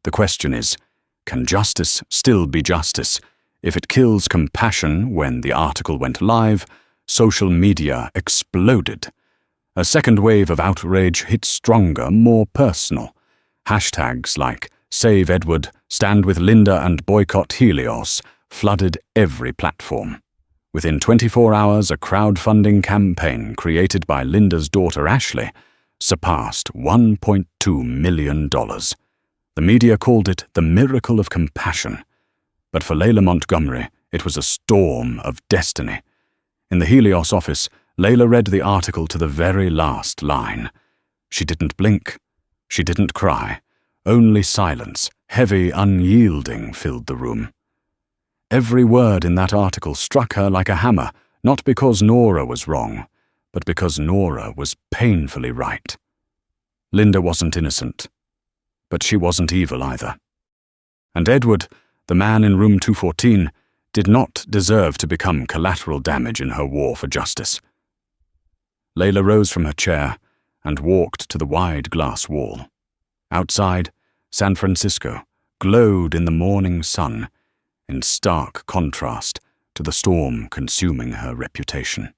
The question is, can justice still be justice if it kills compassion? When the article went live, social media exploded. A second wave of outrage hit stronger, more personal. Hashtags like "Save Edward," "Stand with Linda," and "Boycott Helios" flooded every platform. Within 24 hours, a crowdfunding campaign created by Linda's daughter Ashley surpassed $1.2 million. The media called it the miracle of compassion. But for Layla Montgomery, it was a storm of destiny. In the Helios office, Layla read the article to the very last line. She didn't blink. She didn't cry. Only silence, heavy, unyielding, filled the room. Every word in that article struck her like a hammer, not because Nora was wrong, but because Nora was painfully right. Linda wasn't innocent, but she wasn't evil either. And Edward, the man in room 214, did not deserve to become collateral damage in her war for justice. Layla rose from her chair and walked to the wide glass wall. Outside, San Francisco glowed in the morning sun, in stark contrast to the storm consuming her reputation.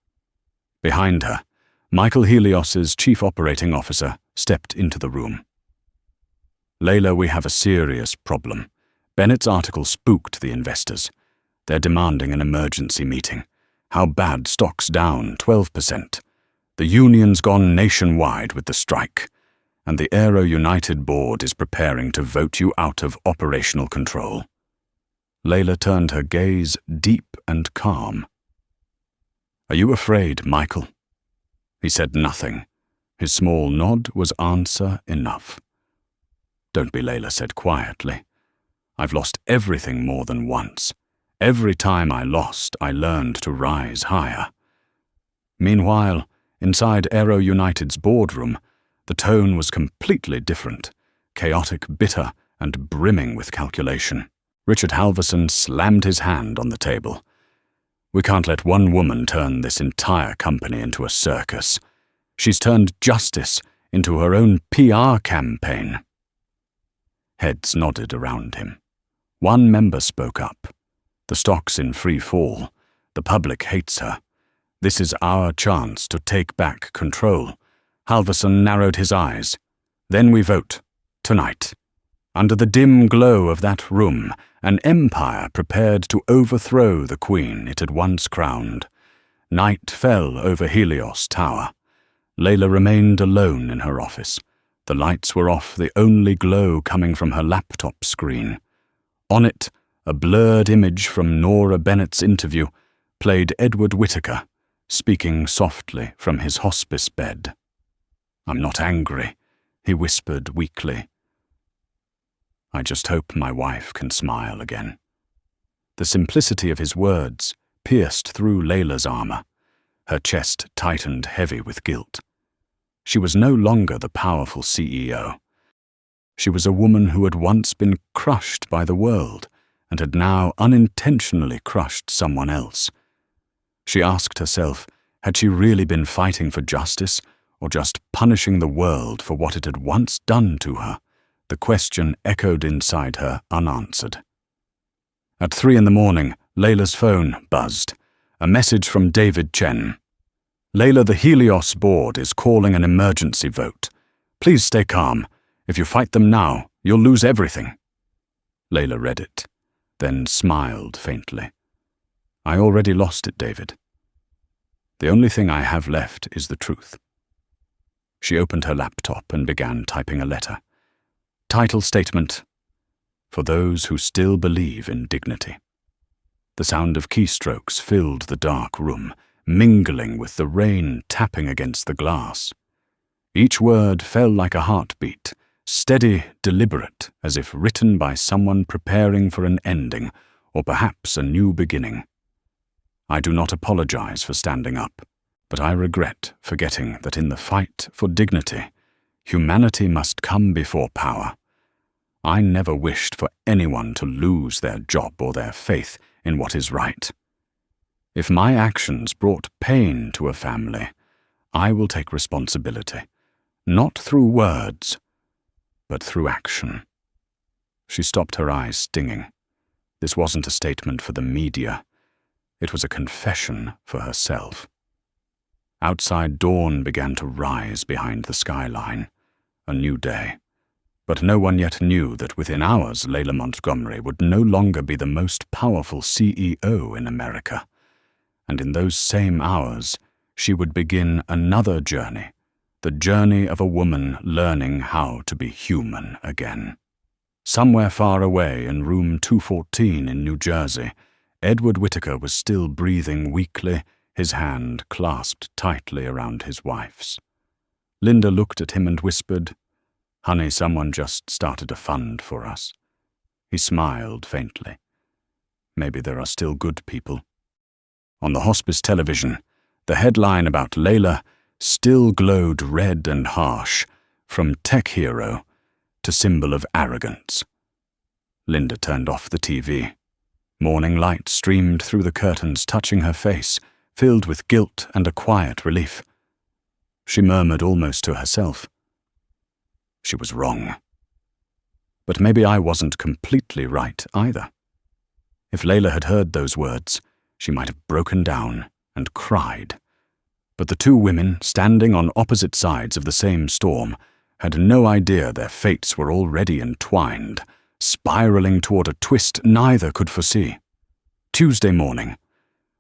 Behind her, Michael Helios's chief operating officer stepped into the room. "Layla, we have a serious problem. Bennett's article spooked the investors. They're demanding an emergency meeting. How bad stock's down 12%. The union's gone nationwide with the strike, and the Aero United board is preparing to vote you out of operational control. Layla turned her gaze deep and calm. Are you afraid, Michael? He said nothing. His small nod was answer enough. Don't be, Layla said quietly. I've lost everything more than once. Every time I lost, I learned to rise higher. Meanwhile, inside Aero United's boardroom, the tone was completely different, chaotic, bitter, and brimming with calculation. Richard Halverson slammed his hand on the table. We can't let one woman turn this entire company into a circus. She's turned justice into her own PR campaign. Heads nodded around him. One member spoke up. The stock's in free fall. The public hates her. This is our chance to take back control. Halverson narrowed his eyes. Then we vote. Tonight. Under the dim glow of that room, an empire prepared to overthrow the queen it had once crowned. Night fell over Helios Tower. Layla remained alone in her office. The lights were off, the only glow coming from her laptop screen. On it, a blurred image from Nora Bennett's interview played Edward Whittaker, speaking softly from his hospice bed. I'm not angry, he whispered weakly. I just hope my wife can smile again. The simplicity of his words pierced through Layla's armor. Her chest tightened heavy with guilt. She was no longer the powerful CEO. She was a woman who had once been crushed by the world and had now unintentionally crushed someone else. She asked herself, had she really been fighting for justice or just punishing the world for what it had once done to her? The question echoed inside her unanswered. At 3 a.m, Layla's phone buzzed. A message from David Chen. Layla, the Helios board is calling an emergency vote. Please stay calm. If you fight them now, you'll lose everything. Layla read it, then smiled faintly. I already lost it, David. The only thing I have left is the truth. She opened her laptop and began typing a letter. Title statement, For those who still believe in dignity. The sound of keystrokes filled the dark room, mingling with the rain tapping against the glass. Each word fell like a heartbeat, steady, deliberate, as if written by someone preparing for an ending, or perhaps a new beginning. I do not apologize for standing up, but I regret forgetting that in the fight for dignity, humanity must come before power. I never wished for anyone to lose their job or their faith in what is right. If my actions brought pain to a family, I will take responsibility, not through words, but through action. She stopped, her eyes stinging. This wasn't a statement for the media. It was a confession for herself. Outside, dawn began to rise behind the skyline. A new day. But no one yet knew that within hours Layla Montgomery would no longer be the most powerful CEO in America. And in those same hours, she would begin another journey, the journey of a woman learning how to be human again. Somewhere far away in room 214 in New Jersey, Edward Whittaker was still breathing weakly, his hand clasped tightly around his wife's. Linda looked at him and whispered, Honey, someone just started a fund for us. He smiled faintly. Maybe there are still good people. On the hospice television, the headline about Layla still glowed red and harsh, from tech hero to symbol of arrogance. Linda turned off the TV. Morning light streamed through the curtains, touching her face, filled with guilt and a quiet relief. She murmured almost to herself. She was wrong. But maybe I wasn't completely right either. If Layla had heard those words, she might have broken down and cried. But the two women, standing on opposite sides of the same storm, had no idea their fates were already entwined, spiraling toward a twist neither could foresee. Tuesday morning.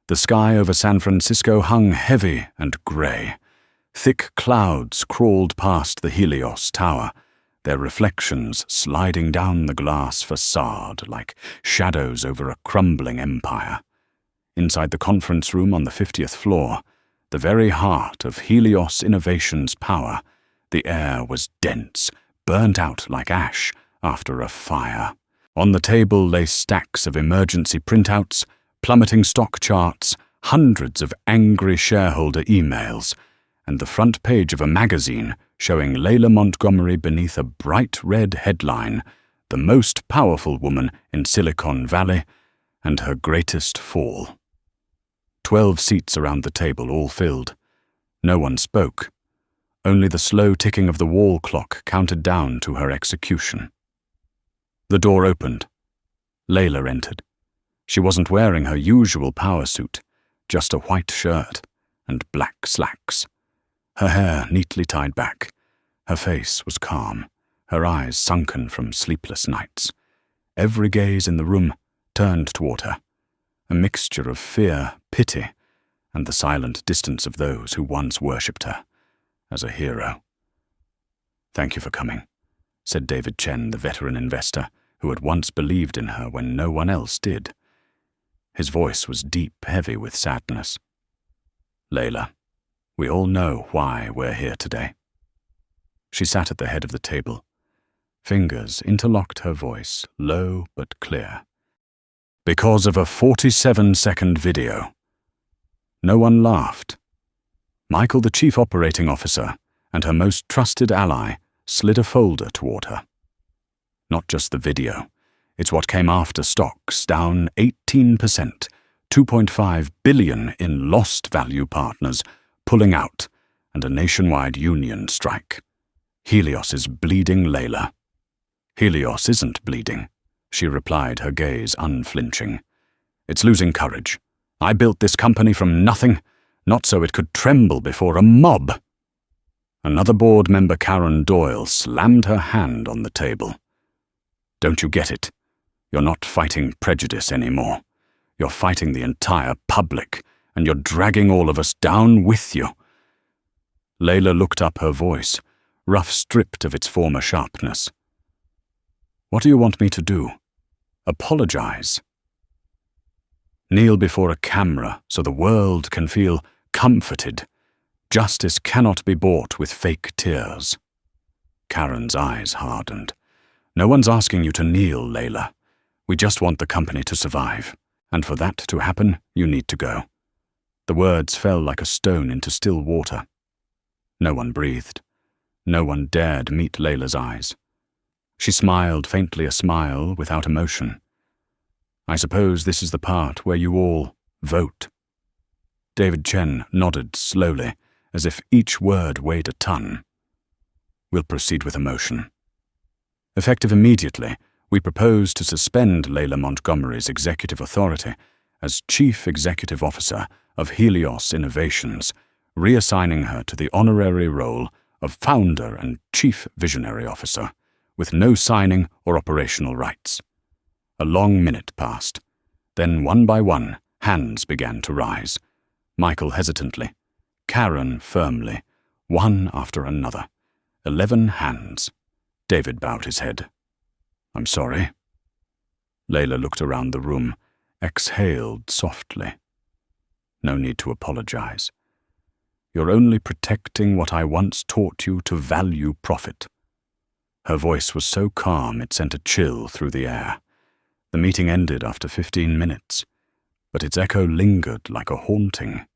The sky over San Francisco hung heavy and grey. Thick clouds crawled past the Helios Tower, their reflections sliding down the glass facade like shadows over a crumbling empire. Inside the conference room on the 50th floor, the very heart of Helios Innovation's power, the air was dense, burnt out like ash after a fire. On the table lay stacks of emergency printouts, plummeting stock charts, hundreds of angry shareholder emails, and the front page of a magazine showing Layla Montgomery beneath a bright red headline, "The Most Powerful Woman in Silicon Valley and Her Greatest Fall." 12 seats around the table, all filled. No one spoke. Only the slow ticking of the wall clock counted down to her execution. The door opened. Layla entered. She wasn't wearing her usual power suit, just a white shirt and black slacks. Her hair neatly tied back. Her face was calm, her eyes sunken from sleepless nights. Every gaze in the room turned toward her, a mixture of fear, pity, and the silent distance of those who once worshipped her as a hero. "Thank you for coming," said David Chen, the veteran investor who had once believed in her when no one else did. His voice was deep, heavy with sadness. "Layla, we all know why we're here today." She sat at the head of the table. Fingers interlocked her voice, low but clear. "Because of a 47-second video." No one laughed. Michael, the chief operating officer, and her most trusted ally, slid a folder toward her. Not just the video. It's what came after stocks, down 18%, $2.5 billion in lost value partners pulling out, and a nationwide union strike. Helios is bleeding Layla. "Helios isn't bleeding," she replied, her gaze unflinching. "It's losing courage. I built this company from nothing, not so it could tremble before a mob." Another board member, Karen Doyle, slammed her hand on the table. "Don't you get it? You're not fighting prejudice anymore. You're fighting the entire public, and you're dragging all of us down with you." Layla looked up, her voice rough stripped of its former sharpness. "What do you want me to do? Apologize? Kneel before a camera so the world can feel comforted. Justice cannot be bought with fake tears." Karen's eyes hardened. "No one's asking you to kneel, Layla. We just want the company to survive. And for that to happen, you need to go." The words fell like a stone into still water. No one breathed. No one dared meet Layla's eyes. She smiled faintly, a smile without emotion. "I suppose this is the part where you all vote." David Chen nodded slowly, as if each word weighed a ton. "We'll proceed with emotion. Effective immediately, we propose to suspend Layla Montgomery's executive authority as Chief Executive Officer of Helios Innovations, reassigning her to the honorary role of Founder and Chief Visionary Officer, with no signing or operational rights." A long minute passed. Then, one by one, hands began to rise. Michael hesitantly, Karen firmly, one after another. 11 hands. David bowed his head. "I'm sorry." Layla looked around the room, exhaled softly. "No need to apologize. You're only protecting what I once taught you to value profit." Her voice was so calm it sent a chill through the air. The meeting ended after 15 minutes, but its echo lingered like a haunting.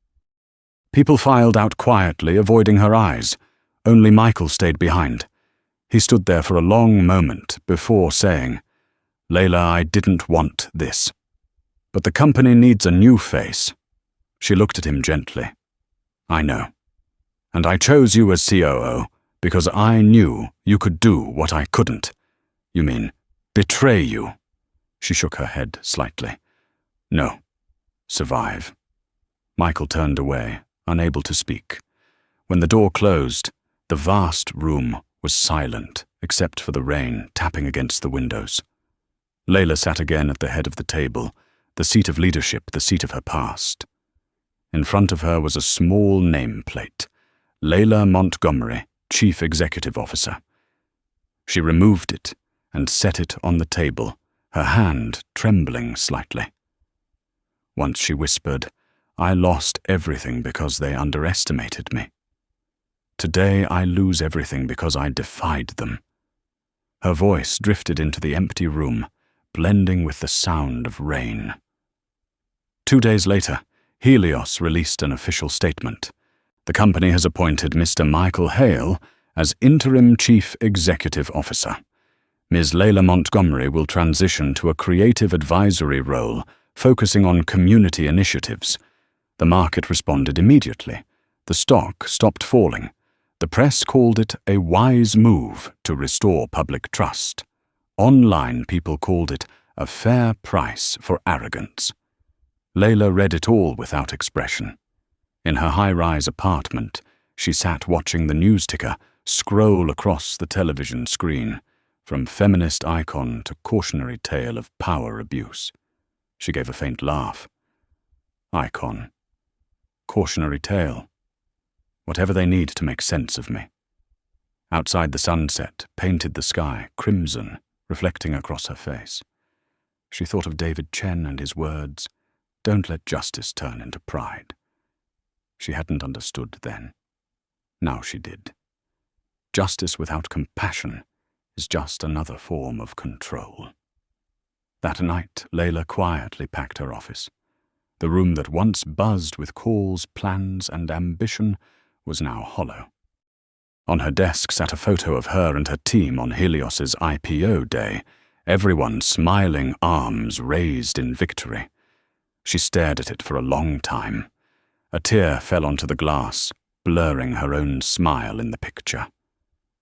People filed out quietly, avoiding her eyes. Only Michael stayed behind. He stood there for a long moment before saying, "Layla, I didn't want this. But the company needs a new face." She looked at him gently. "I know. And I chose you as COO because I knew you could do what I couldn't. You mean, betray you." She shook her head slightly. "No. Survive." Michael turned away, unable to speak. When the door closed, the vast room was silent except for the rain tapping against the windows. Layla sat again at the head of the table, the seat of leadership, the seat of her past. In front of her was a small nameplate, Layla Montgomery, Chief Executive Officer. She removed it and set it on the table, her hand trembling slightly. Once she whispered, "I lost everything because they underestimated me. Today I lose everything because I defied them." Her voice drifted into the empty room, blending with the sound of rain. 2 days later, Helios released an official statement. The company has appointed Mr. Michael Hale as Interim Chief Executive Officer. Ms. Layla Montgomery will transition to a creative advisory role focusing on community initiatives. The market responded immediately. The stock stopped falling. The press called it a wise move to restore public trust. Online people called it a fair price for arrogance. Layla read it all without expression. In her high-rise apartment, she sat watching the news ticker scroll across the television screen, from feminist icon to cautionary tale of power abuse. She gave a faint laugh. Icon. Cautionary tale. Whatever they need to make sense of me. Outside, the sunset painted the sky crimson, reflecting across her face. She thought of David Chen and his words, "Don't let justice turn into pride." She hadn't understood then. Now she did. Justice without compassion is just another form of control. That night, Layla quietly packed her office. The room that once buzzed with calls, plans, and ambition was now hollow. On her desk sat a photo of her and her team on Helios's IPO day, everyone smiling, arms raised in victory. She stared at it for a long time. A tear fell onto the glass, blurring her own smile in the picture.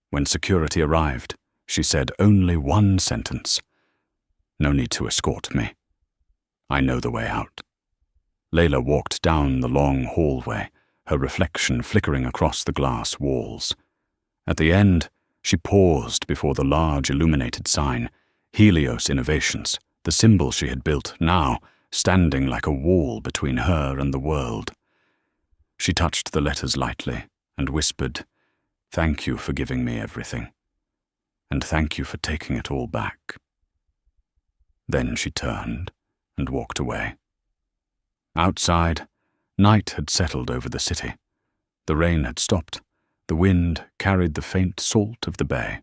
When security arrived, she said only one sentence. "No need to escort me. I know the way out." Layla walked down the long hallway, her reflection flickering across the glass walls. At the end, she paused before the large illuminated sign, Helios Innovations, the symbol she had built, now standing like a wall between her and the world. She touched the letters lightly and whispered, "Thank you for giving me everything. And thank you for taking it all back." Then she turned and walked away. Outside, night had settled over the city. The rain had stopped. The wind carried the faint salt of the bay.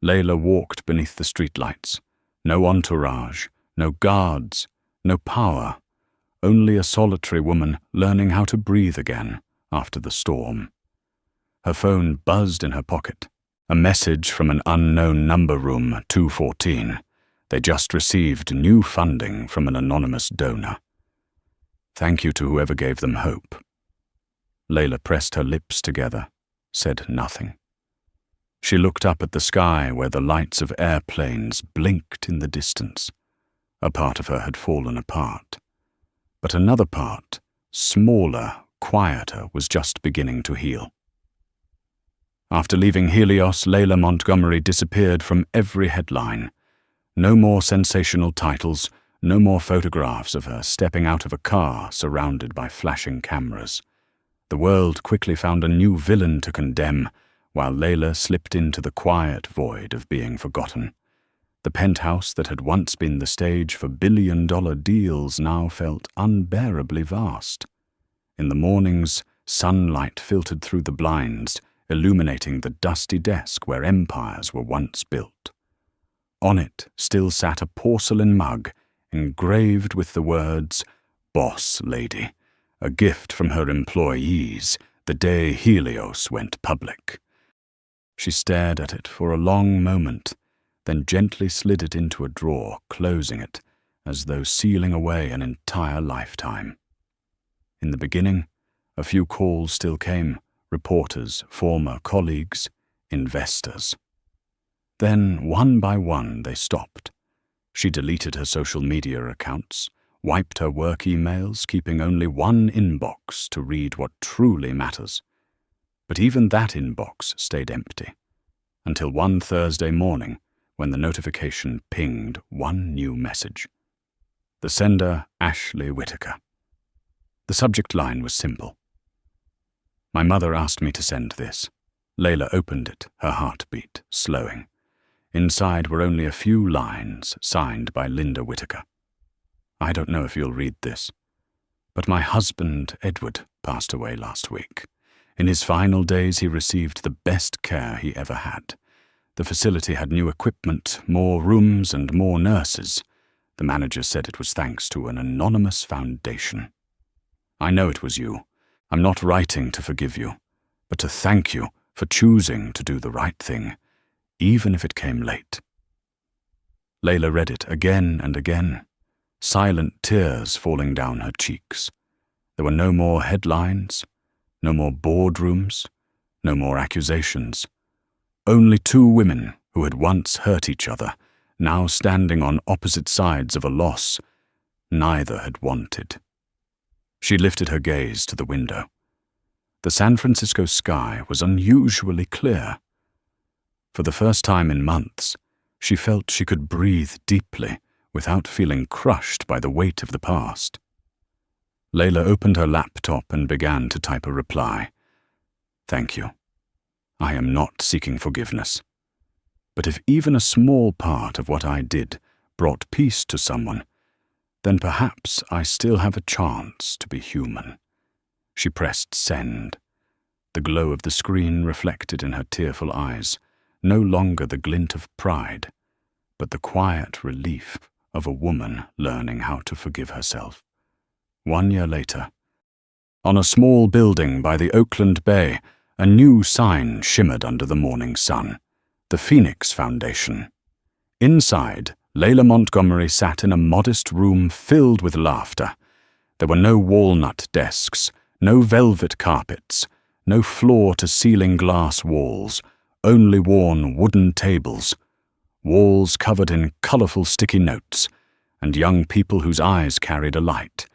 Layla walked beneath the streetlights. No entourage, no guards, no power. Only a solitary woman learning how to breathe again after the storm. Her phone buzzed in her pocket. A message from an unknown number, room 214. They just received new funding from an anonymous donor. Thank you to whoever gave them hope. Layla pressed her lips together, said nothing. She looked up at the sky where the lights of airplanes blinked in the distance. A part of her had fallen apart. But another part, smaller, quieter, was just beginning to heal. After leaving Helios, Layla Montgomery disappeared from every headline. No more sensational titles, no more photographs of her stepping out of a car surrounded by flashing cameras. The world quickly found a new villain to condemn, while Layla slipped into the quiet void of being forgotten. The penthouse that had once been the stage for billion-dollar deals now felt unbearably vast. In the mornings, sunlight filtered through the blinds, illuminating the dusty desk where empires were once built. On it still sat a porcelain mug, engraved with the words, "Boss Lady," a gift from her employees the day Helios went public. She stared at it for a long moment, then gently slid it into a drawer, closing it, as though sealing away an entire lifetime. In the beginning, a few calls still came, reporters, former colleagues, investors. Then, one by one, they stopped. She deleted her social media accounts, wiped her work emails, keeping only one inbox to read what truly matters. But even that inbox stayed empty, until one Thursday morning when the notification pinged one new message. The sender, Ashley Whitaker. The The subject line was simple. My mother asked me to send this. Layla opened it, her heartbeat slowing. Inside were only a few lines, signed by Linda Whittaker. I don't know if you'll read this, but my husband, Edward, passed away last week. In his final days, he received the best care he ever had. The facility had new equipment, more rooms, and more nurses. The manager said it was thanks to an anonymous foundation. I know it was you. I'm not writing to forgive you, but to thank you for choosing to do the right thing, even if it came late. Layla read it again and again, silent tears falling down her cheeks. There were no more headlines, no more boardrooms, no more accusations. Only two women who had once hurt each other, now standing on opposite sides of a loss neither had wanted. She lifted her gaze to the window. The San Francisco sky was unusually clear. For the first time in months, she felt she could breathe deeply without feeling crushed by the weight of the past. Layla opened her laptop and began to type a reply. Thank you. I am not seeking forgiveness. But if even a small part of what I did brought peace to someone, then perhaps I still have a chance to be human. She pressed send. The glow of the screen reflected in her tearful eyes, no longer the glint of pride, but the quiet relief of a woman learning how to forgive herself. 1 year later, on a small building by the Oakland Bay, a new sign shimmered under the morning sun. The Phoenix Foundation. Inside, Layla Montgomery sat in a modest room filled with laughter. There were no walnut desks, no velvet carpets, no floor-to-ceiling glass walls, only worn wooden tables, walls covered in colorful sticky notes, and young people whose eyes carried a light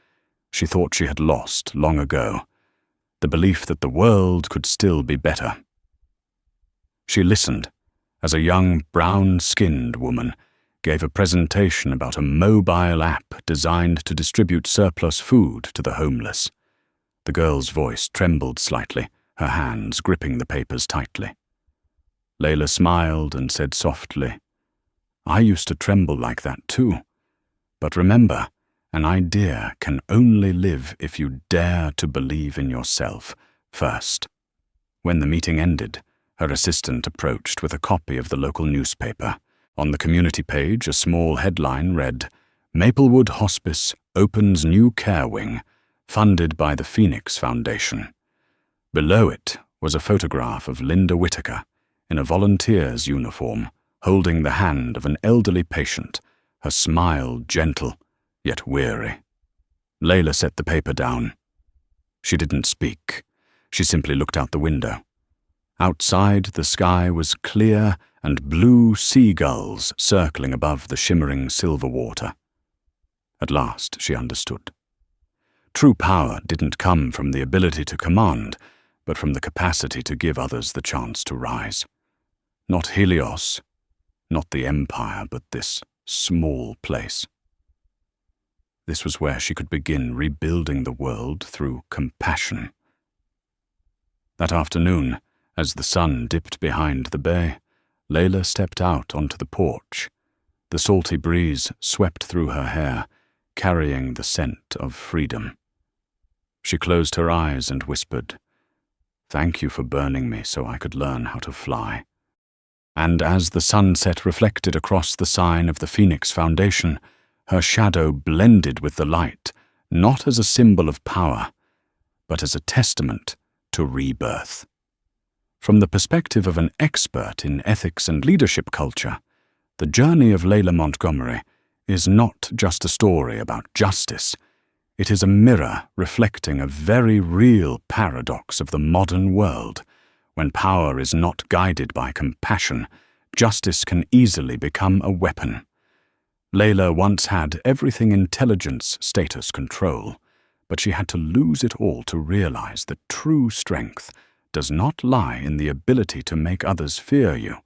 she thought she had lost long ago, the belief that the world could still be better. She listened as a young, brown-skinned woman gave a presentation about a mobile app designed to distribute surplus food to the homeless. The girl's voice trembled slightly, her hands gripping the papers tightly. Layla smiled and said softly, I used to tremble like that too. But remember, an idea can only live if you dare to believe in yourself first. When the meeting ended, her assistant approached with a copy of the local newspaper. On the community page, a small headline read, Maplewood Hospice opens new care wing, funded by the Phoenix Foundation. Below it was a photograph of Linda Whittaker in a volunteer's uniform, holding the hand of an elderly patient, her smile gentle, yet weary. Layla set the paper down. She didn't speak. She simply looked out the window. Outside, the sky was clear and blue seagulls circling above the shimmering silver water. At last, she understood. True power didn't come from the ability to command, but from the capacity to give others the chance to rise. Not Helios, not the empire, but this small place. This was where she could begin rebuilding the world through compassion. That afternoon, as the sun dipped behind the bay, Layla stepped out onto the porch. The salty breeze swept through her hair, carrying the scent of freedom. She closed her eyes and whispered, Thank you for burning me so I could learn how to fly. And as the sunset reflected across the sign of the Phoenix Foundation, her shadow blended with the light, not as a symbol of power, but as a testament to rebirth. From the perspective of an expert in ethics and leadership culture, the journey of Layla Montgomery is not just a story about justice. It is a mirror reflecting a very real paradox of the modern world. When power is not guided by compassion, justice can easily become a weapon. Layla once had everything intelligence, status, control, but she had to lose it all to realize that true strength does not lie in the ability to make others fear you,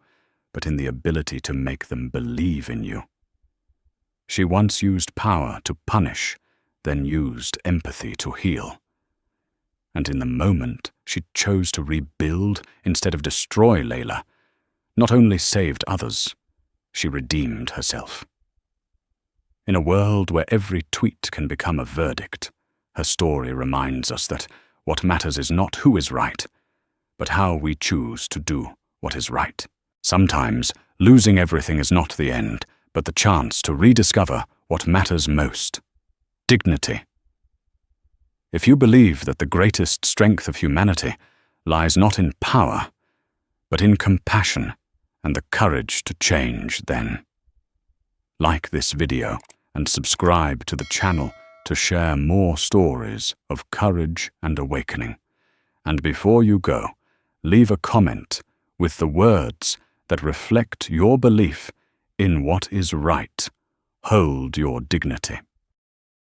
but in the ability to make them believe in you. She once used power to punish, then used empathy to heal. And in the moment, she chose to rebuild instead of destroy Layla. Not only saved others, she redeemed herself. In a world where every tweet can become a verdict, her story reminds us that what matters is not who is right, but how we choose to do what is right. Sometimes, losing everything is not the end, but the chance to rediscover what matters most: dignity. If you believe that the greatest strength of humanity lies not in power, but in compassion and the courage to change, then like this video and subscribe to the channel to share more stories of courage and awakening. And before you go, leave a comment with the words that reflect your belief in what is right. Hold your dignity.